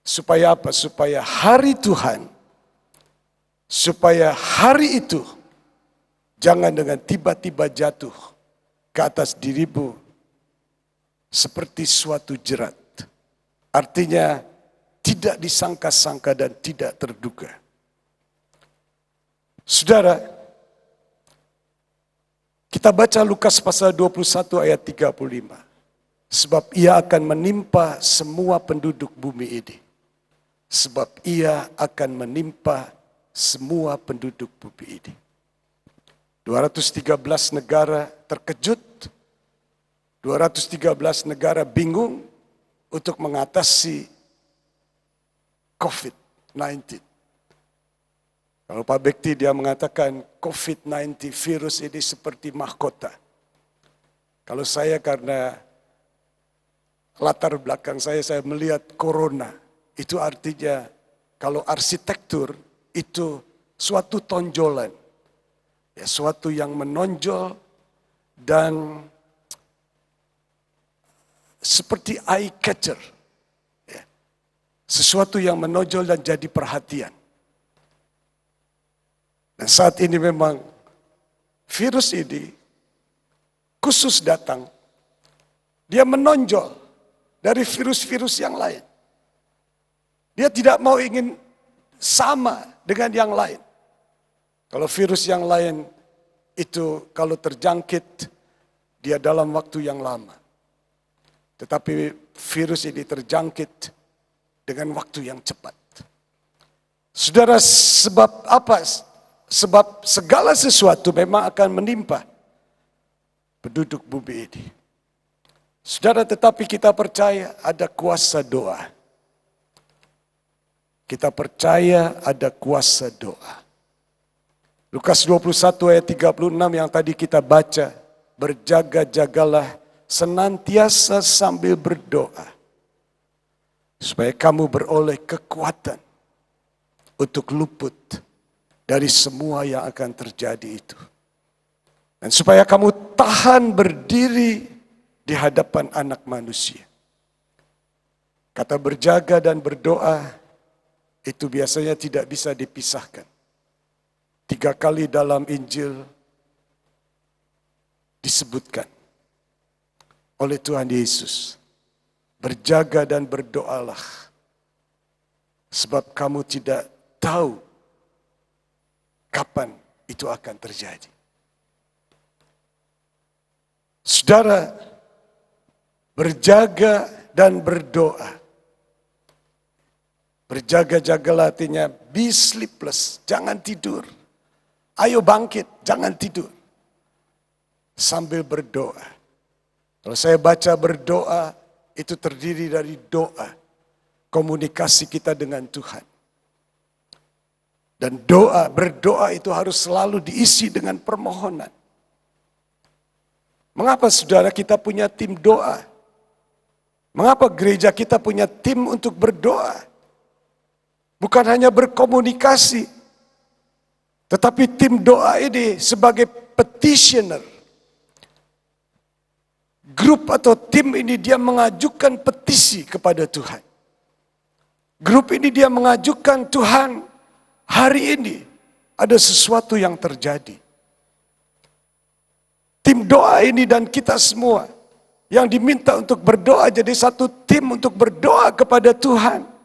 Supaya apa? Supaya hari Tuhan, supaya hari itu jangan dengan tiba-tiba jatuh ke atas dirimu seperti suatu jerat. Artinya tidak disangka-sangka dan tidak terduga. Saudara, Kita baca Lukas pasal 21 ayat 35. Sebab ia akan menimpa semua penduduk bumi ini. Sebab ia akan menimpa semua penduduk bumi ini. 213 negara terkejut. 213 negara bingung untuk mengatasi COVID-19. Kalau Pak Bekti dia mengatakan COVID-19 virus ini seperti mahkota. Kalau saya karena latar belakang saya melihat corona. Itu artinya kalau arsitektur itu suatu tonjolan. Ya, suatu yang menonjol dan seperti eye catcher. Ya, sesuatu yang menonjol dan jadi perhatian. Dan saat ini memang virus ini khusus datang. Dia menonjol dari virus-virus yang lain. Dia tidak mau ingin sama dengan yang lain. Kalau virus yang lain itu kalau terjangkit, dia dalam waktu yang lama. Tetapi virus ini terjangkit dengan waktu yang cepat. Saudara, sebab apa? Sebab segala sesuatu memang akan menimpa penduduk bumi ini. Saudara, tetapi kita percaya ada kuasa doa. Kita percaya ada kuasa doa. Lukas 21 ayat 36 yang tadi kita baca. Berjaga-jagalah senantiasa sambil berdoa. Supaya kamu beroleh kekuatan untuk luput dari semua yang akan terjadi itu. Dan supaya kamu tahan berdiri di hadapan anak manusia. Kata berjaga dan berdoa itu biasanya tidak bisa dipisahkan. 3 kali dalam Injil disebutkan oleh Tuhan Yesus. Berjaga dan berdoalah. Sebab kamu tidak tahu kapan itu akan terjadi. Saudara, berjaga dan berdoa. Berjaga-jagalah artinya be sleepless, jangan tidur. Ayo bangkit, jangan tidur. Sambil berdoa. Kalau saya baca berdoa, itu terdiri dari doa. Komunikasi kita dengan Tuhan. Dan berdoa itu harus selalu diisi dengan permohonan. Mengapa saudara kita punya tim doa? Mengapa gereja kita punya tim untuk berdoa? Bukan hanya berkomunikasi, tetapi tim doa ini sebagai petitioner. Grup atau tim ini dia mengajukan petisi kepada Tuhan. Grup ini dia mengajukan, Tuhan, hari ini ada sesuatu yang terjadi. Tim doa ini dan kita semua yang diminta untuk berdoa jadi satu tim untuk berdoa kepada Tuhan.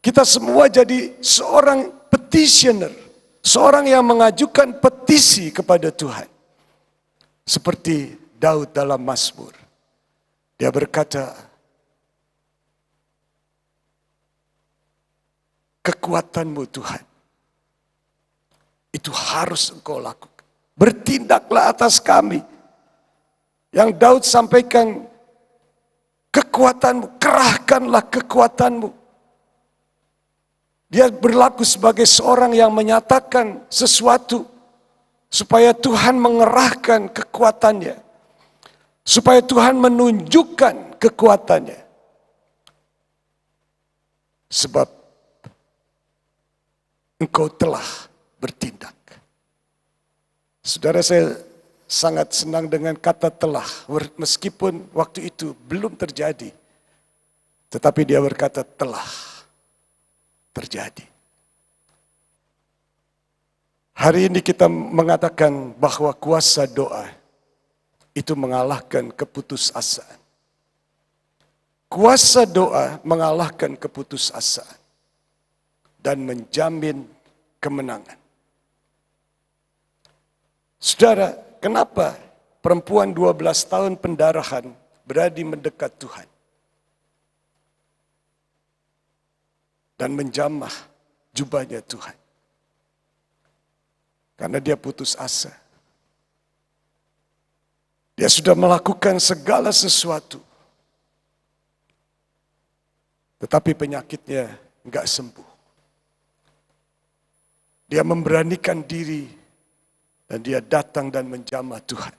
Kita semua jadi seorang petitioner, seorang yang mengajukan petisi kepada Tuhan. Seperti Daud dalam Mazmur. Dia berkata, kekuatan-Mu Tuhan, itu harus Engkau lakukan. Bertindaklah atas kami. Yang Daud sampaikan, kekuatan-Mu, kerahkanlah kekuatan-Mu. Dia berlaku sebagai seorang yang menyatakan sesuatu supaya Tuhan mengerahkan kekuatannya. Supaya Tuhan menunjukkan kekuatannya. Sebab Engkau telah bertindak. Saudara, saya sangat senang dengan kata telah. Meskipun waktu itu belum terjadi. Tetapi dia berkata telah terjadi. Hari ini kita mengatakan bahwa kuasa doa itu mengalahkan keputusasaan. Kuasa doa mengalahkan keputusasaan dan menjamin kemenangan. Saudara, kenapa perempuan 12 tahun pendarahan berani mendekat Tuhan dan menjamah jubahnya Tuhan? Karena dia putus asa. Dia sudah melakukan segala sesuatu, tetapi penyakitnya enggak sembuh. Dia memberanikan diri dan dia datang dan menjamah Tuhan.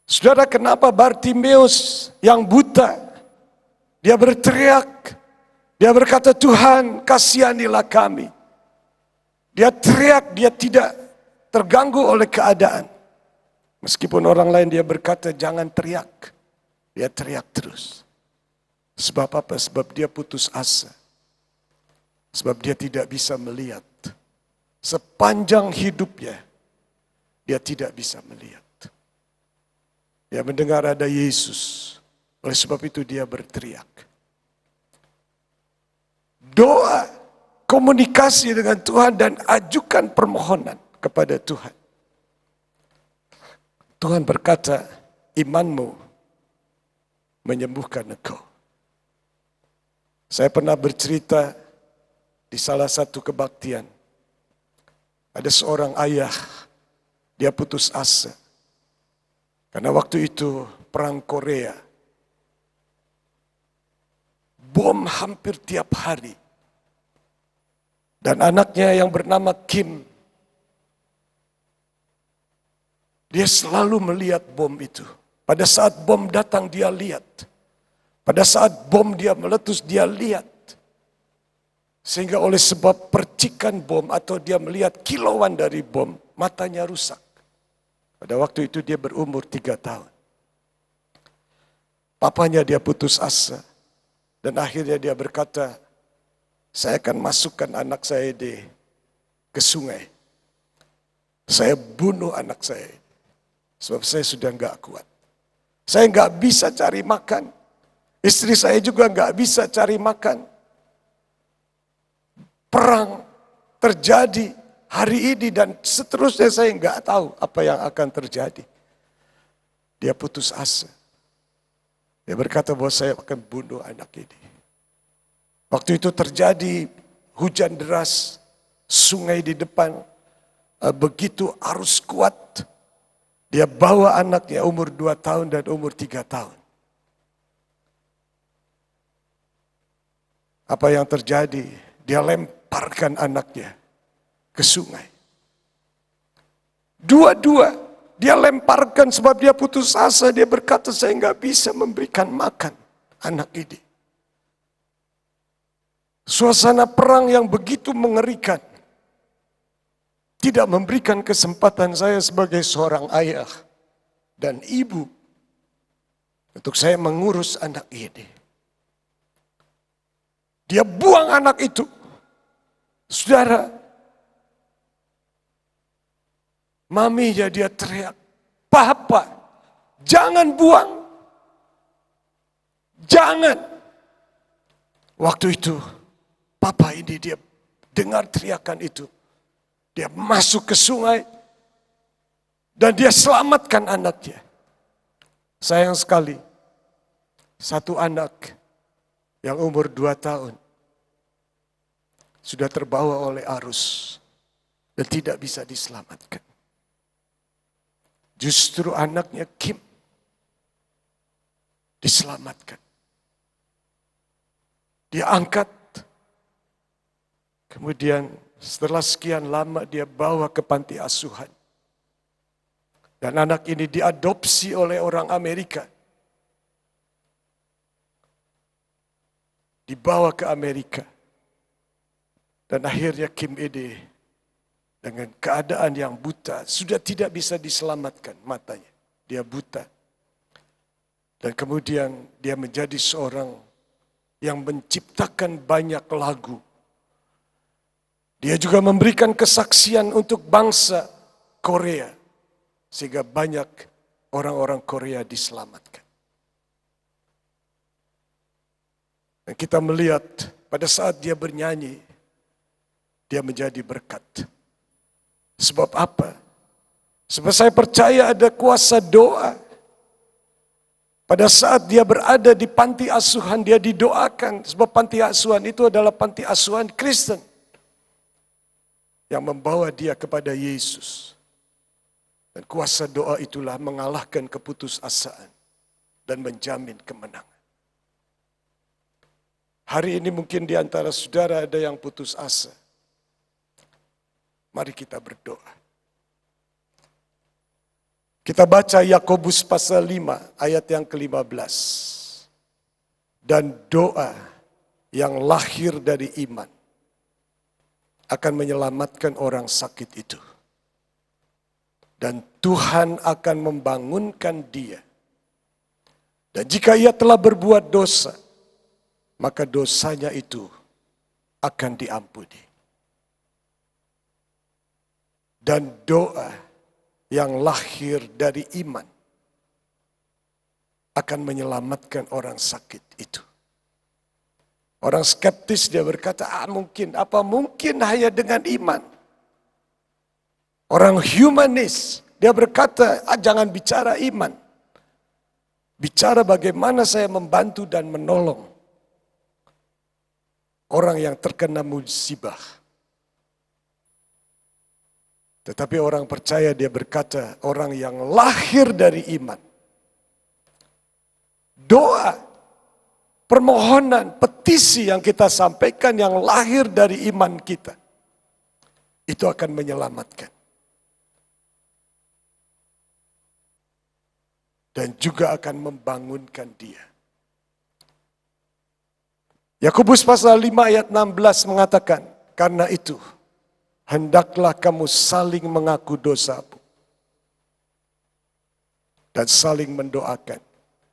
Saudara, kenapa Bartimeus yang buta, dia berteriak, dia berkata, Tuhan kasihanilah kami. Dia teriak, dia tidak terganggu oleh keadaan. Meskipun orang lain dia berkata jangan teriak, dia teriak terus. Sebab apa? Sebab dia putus asa. Sebab dia tidak bisa melihat. Sepanjang hidupnya, dia tidak bisa melihat. Dia mendengar ada Yesus. Oleh sebab itu dia berteriak. Doa, komunikasi dengan Tuhan dan ajukan permohonan kepada Tuhan. Tuhan berkata, imanmu menyembuhkan engkau. Saya pernah bercerita di salah satu kebaktian. Ada seorang ayah, dia putus asa. Karena waktu itu perang Korea. Bom hampir tiap hari. Dan anaknya yang bernama Kim, dia selalu melihat bom itu. Pada saat bom datang dia lihat. Pada saat bom dia meletus dia lihat. Sehingga oleh sebab percikan bom atau dia melihat kilauan dari bom, matanya rusak. Pada waktu itu dia berumur 3 tahun. Papanya dia putus asa. Dan akhirnya dia berkata, saya akan masukkan anak saya ke sungai. Saya bunuh anak saya. Sebab saya sudah enggak kuat. Saya enggak bisa cari makan. Istri saya juga enggak bisa cari makan. Perang terjadi hari ini dan seterusnya saya enggak tahu apa yang akan terjadi. Dia putus asa. Dia berkata bahwa saya akan bunuh anak ini. Waktu itu terjadi hujan deras, sungai di depan, begitu arus kuat. Dia bawa anaknya umur 2 tahun dan umur 3 tahun. Apa yang terjadi? Dia lemparkan anaknya ke sungai. Dua-dua dia lemparkan sebab dia putus asa. Dia berkata saya nggak bisa memberikan makan anak ini. Suasana perang yang begitu mengerikan. Tidak memberikan kesempatan saya sebagai seorang ayah dan ibu untuk saya mengurus anak ini. Dia buang anak itu. Saudara, maminya dia teriak, Papa, jangan buang. Jangan. Waktu itu, Papa ini dia dengar teriakan itu. Dia masuk ke sungai dan dia selamatkan anaknya. Sayang sekali, satu anak yang umur 2 tahun sudah terbawa oleh arus dan tidak bisa diselamatkan. Justru anaknya Kim diselamatkan. Dia angkat, kemudian setelah sekian lama dia bawa ke panti asuhan. Dan anak ini diadopsi oleh orang Amerika. Dibawa ke Amerika. Dan akhirnya Kim ini dengan keadaan yang buta, sudah tidak bisa diselamatkan matanya. Dia buta. Dan kemudian dia menjadi seorang yang menciptakan banyak lagu. Dia juga memberikan kesaksian untuk bangsa Korea. Sehingga banyak orang-orang Korea diselamatkan. Dan kita melihat pada saat dia bernyanyi, dia menjadi berkat. Sebab apa? Sebab saya percaya ada kuasa doa. Pada saat dia berada di panti asuhan, dia didoakan. Sebab panti asuhan itu adalah panti asuhan Kristen yang membawa dia kepada Yesus. Dan kuasa doa itulah mengalahkan keputusasaan dan menjamin kemenangan. Hari ini mungkin di antara saudara ada yang putus asa. Mari kita berdoa. Kita baca Yakobus pasal 5 ayat yang ke-15. Dan doa yang lahir dari iman akan menyelamatkan orang sakit itu. Dan Tuhan akan membangunkan dia. Dan jika ia telah berbuat dosa, maka dosanya itu akan diampuni. Dan doa yang lahir dari iman akan menyelamatkan orang sakit itu. Orang skeptis dia berkata, apa mungkin hanya dengan iman. Orang humanis dia berkata, jangan bicara iman. Bicara bagaimana saya membantu dan menolong orang yang terkena musibah. Tetapi orang percaya dia berkata, orang yang lahir dari iman. Doa, permohonan, petisi yang kita sampaikan yang lahir dari iman kita. Itu akan menyelamatkan. Dan juga akan membangunkan dia. Yakobus pasal 5 ayat 16 mengatakan, karena itu, hendaklah kamu saling mengaku dosamu. Dan saling mendoakan.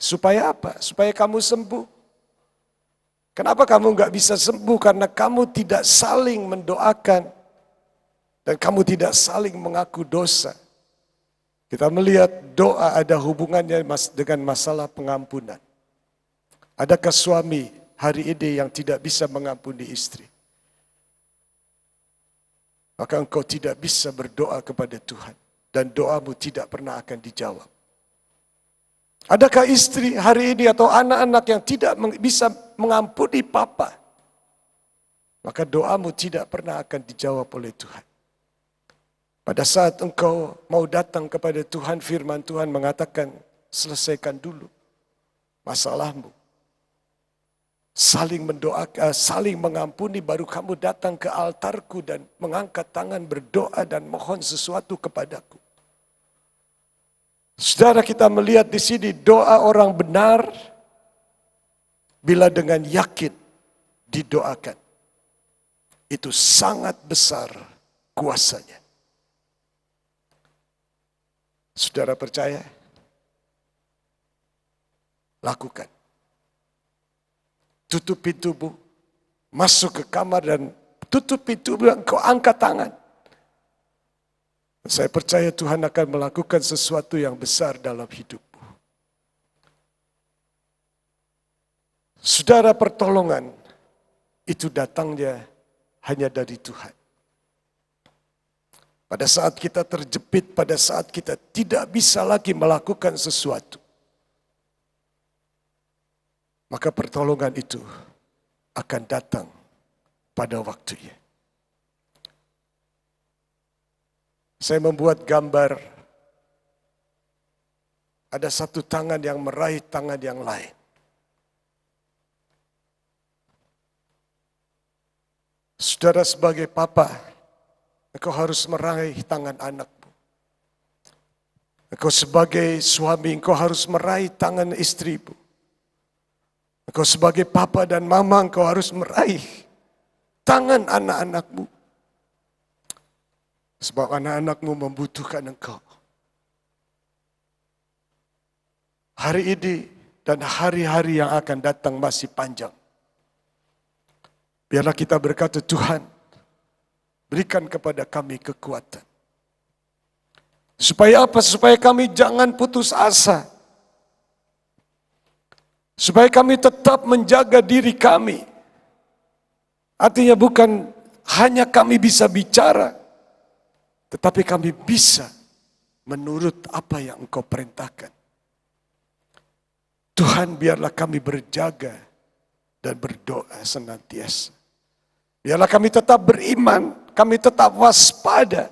Supaya apa? Supaya kamu sembuh. Kenapa kamu nggak bisa sembuh? Karena kamu tidak saling mendoakan. Dan kamu tidak saling mengaku dosa. Kita melihat doa ada hubungannya dengan masalah pengampunan. Adakah suami hari ini yang tidak bisa mengampuni istri? Maka engkau tidak bisa berdoa kepada Tuhan. Dan doamu tidak pernah akan dijawab. Adakah istri hari ini atau anak-anak yang tidak bisa mengampuni papa? Maka doamu tidak pernah akan dijawab oleh Tuhan. Pada saat engkau mau datang kepada Tuhan, firman Tuhan mengatakan, selesaikan dulu masalahmu. Saling mendoakan, saling mengampuni, baru kamu datang ke altarku dan mengangkat tangan berdoa dan mohon sesuatu kepadaku. Saudara, kita melihat di sini doa orang benar bila dengan yakin didoakan. Itu sangat besar kuasanya. Saudara percaya? Lakukan. Tutup pintumu, masuk ke kamar dan tutup pintu, engkau angkat tangan. Saya percaya Tuhan akan melakukan sesuatu yang besar dalam hidupmu. Saudara, pertolongan itu datangnya hanya dari Tuhan. Pada saat kita terjepit, pada saat kita tidak bisa lagi melakukan sesuatu, maka pertolongan itu akan datang pada waktunya. Saya membuat gambar, ada satu tangan yang meraih tangan yang lain. Saudara, sebagai papa, engkau harus meraih tangan anakmu. Engkau sebagai suami, engkau harus meraih tangan istrimu. Engkau sebagai papa dan mama, engkau harus meraih tangan anak-anakmu. Sebab anak-anakmu membutuhkan engkau. Hari ini dan hari-hari yang akan datang masih panjang. Biarlah kita berkata, Tuhan, berikan kepada kami kekuatan. Supaya apa? Supaya kami jangan putus asa. Supaya kami tetap menjaga diri kami. Artinya bukan hanya kami bisa bicara, tetapi kami bisa menurut apa yang Engkau perintahkan. Tuhan, biarlah kami berjaga dan berdoa senantiasa. Biarlah kami tetap beriman, kami tetap waspada.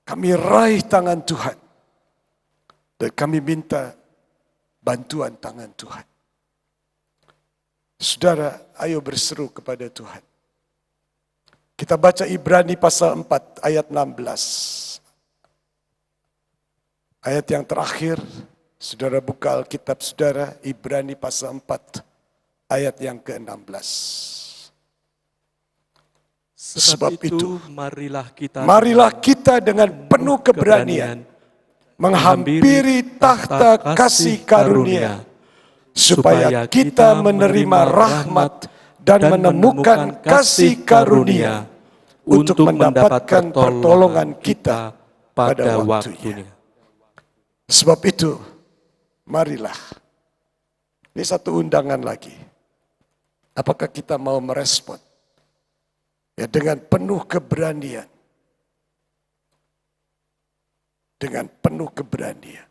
Kami raih tangan Tuhan. Dan kami minta bantuan tangan Tuhan. Saudara, ayo berseru kepada Tuhan. Kita baca Ibrani pasal 4 ayat 16. Ayat yang terakhir, saudara buka Alkitab saudara, Ibrani pasal 4 ayat yang ke-16. Sebab itu marilah kita dengan penuh keberanian menghampiri tahta kasih karunia, supaya kita menerima rahmat dan menemukan kasih karunia untuk mendapatkan pertolongan kita pada waktunya. Sebab itu, marilah. Ini satu undangan lagi. Apakah kita mau merespon? Ya, dengan penuh keberanian. Dengan penuh keberanian.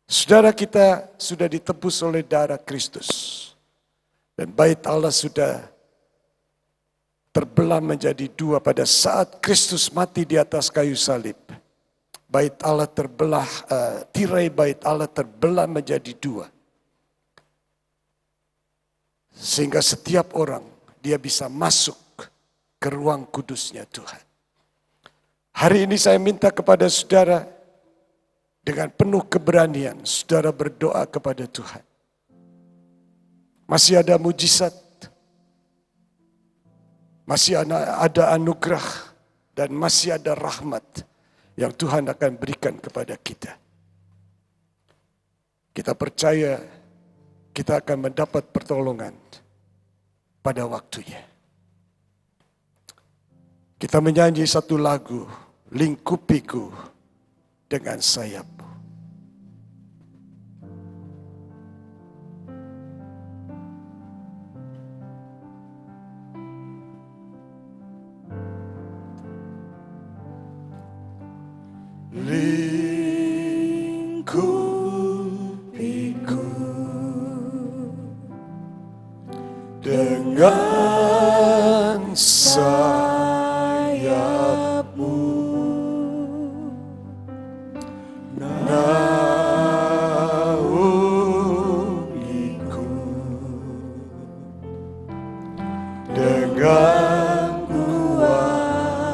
Saudara, kita sudah ditebus oleh darah Kristus. Dan bait Allah sudah terbelah menjadi dua pada saat Kristus mati di atas kayu salib. Bait Allah terbelah, tirai bait Allah terbelah menjadi dua. Sehingga setiap orang dia bisa masuk ke ruang kudusnya Tuhan. Hari ini saya minta kepada saudara dengan penuh keberanian, saudara berdoa kepada Tuhan. Masih ada mujizat, masih ada anugerah, dan masih ada rahmat yang Tuhan akan berikan kepada kita. Kita percaya kita akan mendapat pertolongan pada waktunya. Kita menyanyi satu lagu, lingkupiku dengan sayapmu. Lingkupiku dengan sayapmu, naungiku dengan kuasa-Mu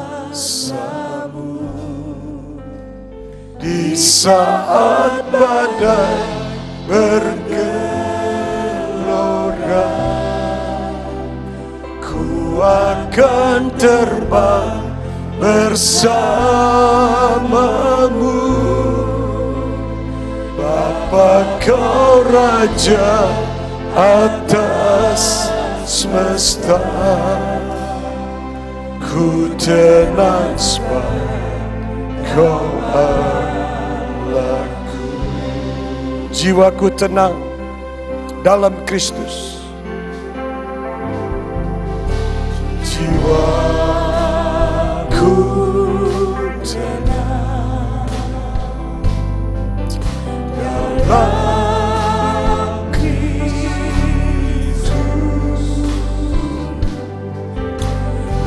di saat badai bergelora. Akan terbang bersamamu, Bapa Kau Raja atas semesta. Ku tenang sebab Kau Allahku. Jiwaku tenang dalam Kristus. Jiwaku tenang dalam Kristus.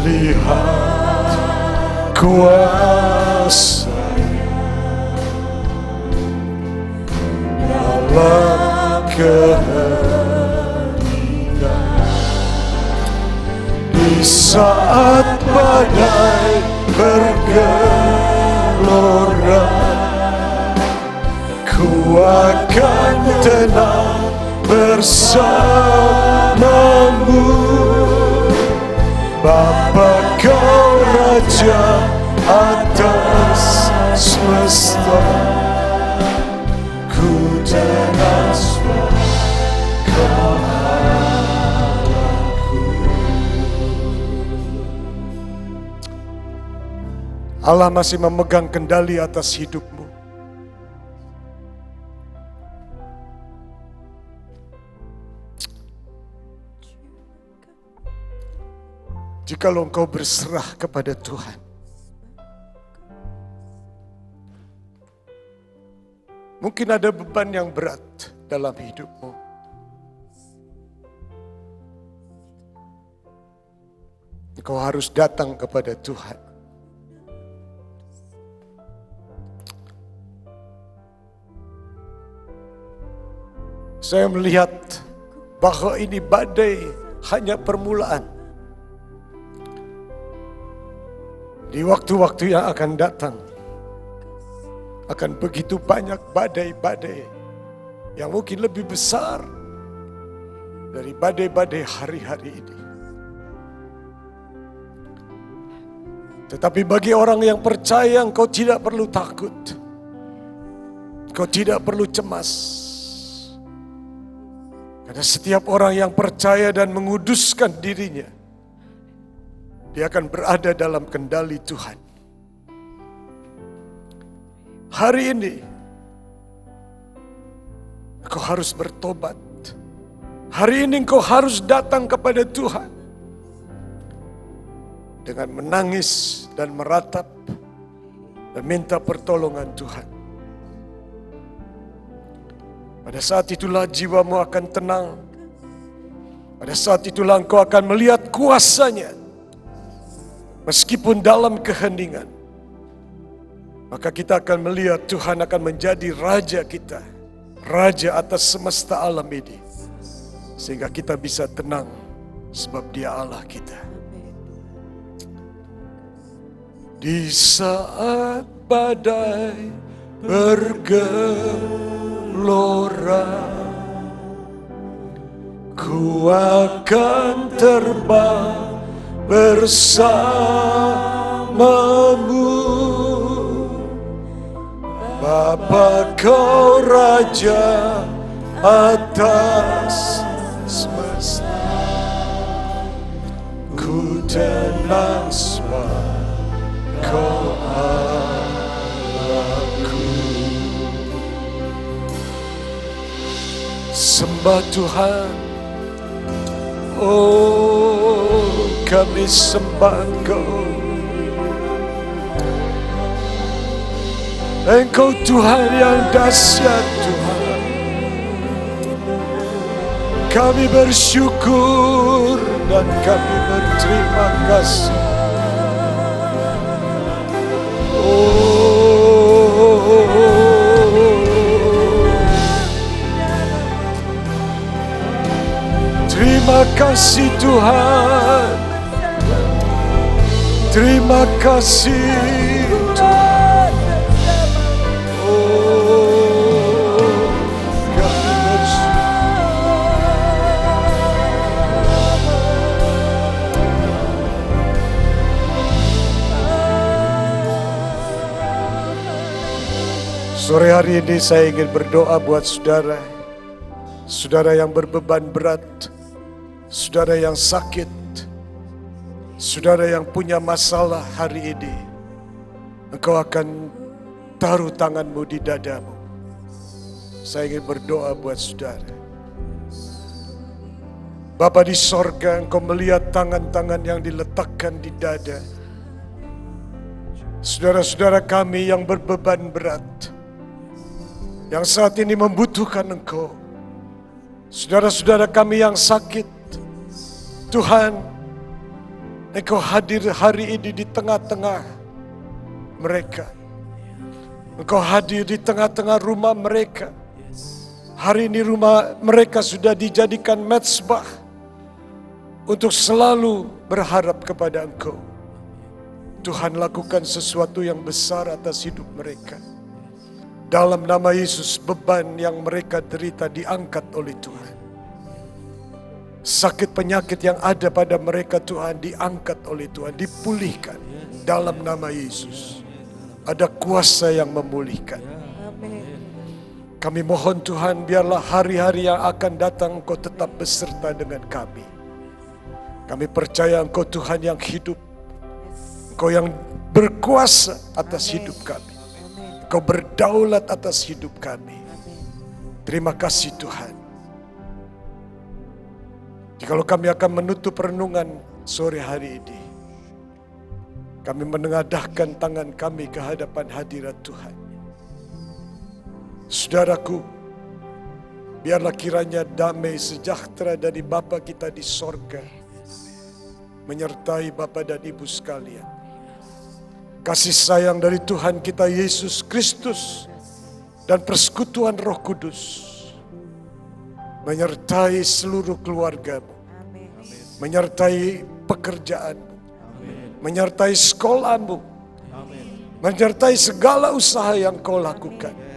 Lihat kuasa-Nya dalam kehendak. Di saat badai bergelora, ku akan tenang bersamamu. Bapa Kau Raja atas semesta. Ku tenang sebab Kau Allah masih memegang kendali atas hidupmu. Jikalau engkau berserah kepada Tuhan, Mungkin ada beban yang berat dalam hidupmu. Engkau harus datang kepada Tuhan. Saya melihat bahwa ini badai hanya permulaan. Di waktu-waktu yang akan datang, akan begitu banyak badai-badai yang mungkin lebih besar dari badai-badai hari-hari ini. Tetapi bagi orang yang percaya, engkau tidak perlu takut. Engkau tidak perlu cemas. Karena setiap orang yang percaya dan menguduskan dirinya, dia akan berada dalam kendali Tuhan. Hari ini, engkau harus bertobat. Hari ini engkau harus datang kepada Tuhan. Dengan menangis dan meratap dan minta pertolongan Tuhan. Pada saat itulah jiwamu akan tenang. Pada saat itulah engkau akan melihat kuasa-Nya. Meskipun dalam keheningan, maka kita akan melihat Tuhan akan menjadi Raja kita. Raja atas semesta alam ini. Sehingga kita bisa tenang sebab Dia Allah kita. Di saat badai bergelora, ku akan terbang bersamamu. Bapa, Kau Raja atas semesta, ku tenang sebab Kau Allahku. Sembah Tuhan, oh kami sembah Engkau. Engkau Tuhan yang dahsyat Tuhan. Kami bersyukur dan kami berterima kasih. Terima kasih Tuhan. Terima kasih Tuhan. Kami bersyukur. Sore hari ini saya ingin berdoa buat saudara. Saudara yang berbeban berat, saudara yang sakit, saudara yang punya masalah hari ini. Engkau akan taruh tanganmu di dadamu. Saya ingin berdoa buat saudara. Bapa di sorga, Engkau melihat tangan-tangan yang diletakkan di dada saudara-saudara kami yang berbeban berat, yang saat ini membutuhkan Engkau. Saudara-saudara kami yang sakit, Tuhan, Engkau hadir hari ini di tengah-tengah mereka. Engkau hadir di tengah-tengah rumah mereka. Hari ini rumah mereka sudah dijadikan mezbah untuk selalu berharap kepada Engkau. Tuhan, lakukan sesuatu yang besar atas hidup mereka. Dalam nama Yesus, beban yang mereka derita diangkat oleh Tuhan. Sakit penyakit yang ada pada mereka Tuhan diangkat oleh Tuhan, dipulihkan dalam nama Yesus. Ada kuasa yang memulihkan. Kami mohon Tuhan, biarlah hari-hari yang akan datang Engkau tetap beserta dengan kami. Kami percaya Engkau Tuhan yang hidup. Engkau yang berkuasa atas hidup kami. Engkau berdaulat atas hidup kami. Terima kasih Tuhan. Jikalau kami akan menutup renungan sore hari ini, kami menengadahkan tangan kami ke hadapan hadirat Tuhan. Saudaraku, biarlah kiranya damai sejahtera dari Bapa kita di sorga menyertai Bapa dan Ibu sekalian. Kasih sayang dari Tuhan kita Yesus Kristus dan persekutuan Roh Kudus menyertai seluruh keluargamu, menyertai pekerjaanmu, menyertai sekolahmu, menyertai segala usaha yang kau lakukan.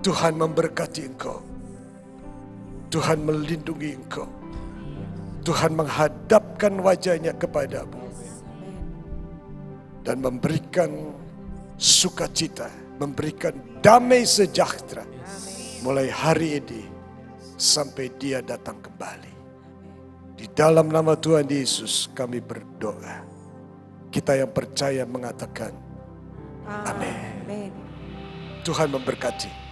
Tuhan memberkati engkau, Tuhan melindungi engkau, Tuhan menghadapkan wajahnya kepadamu dan memberikan sukacita, memberikan damai sejahtera mulai hari ini sampai Dia datang kembali. Di dalam nama Tuhan Yesus kami berdoa. Kita yang percaya mengatakan amin. Tuhan memberkati.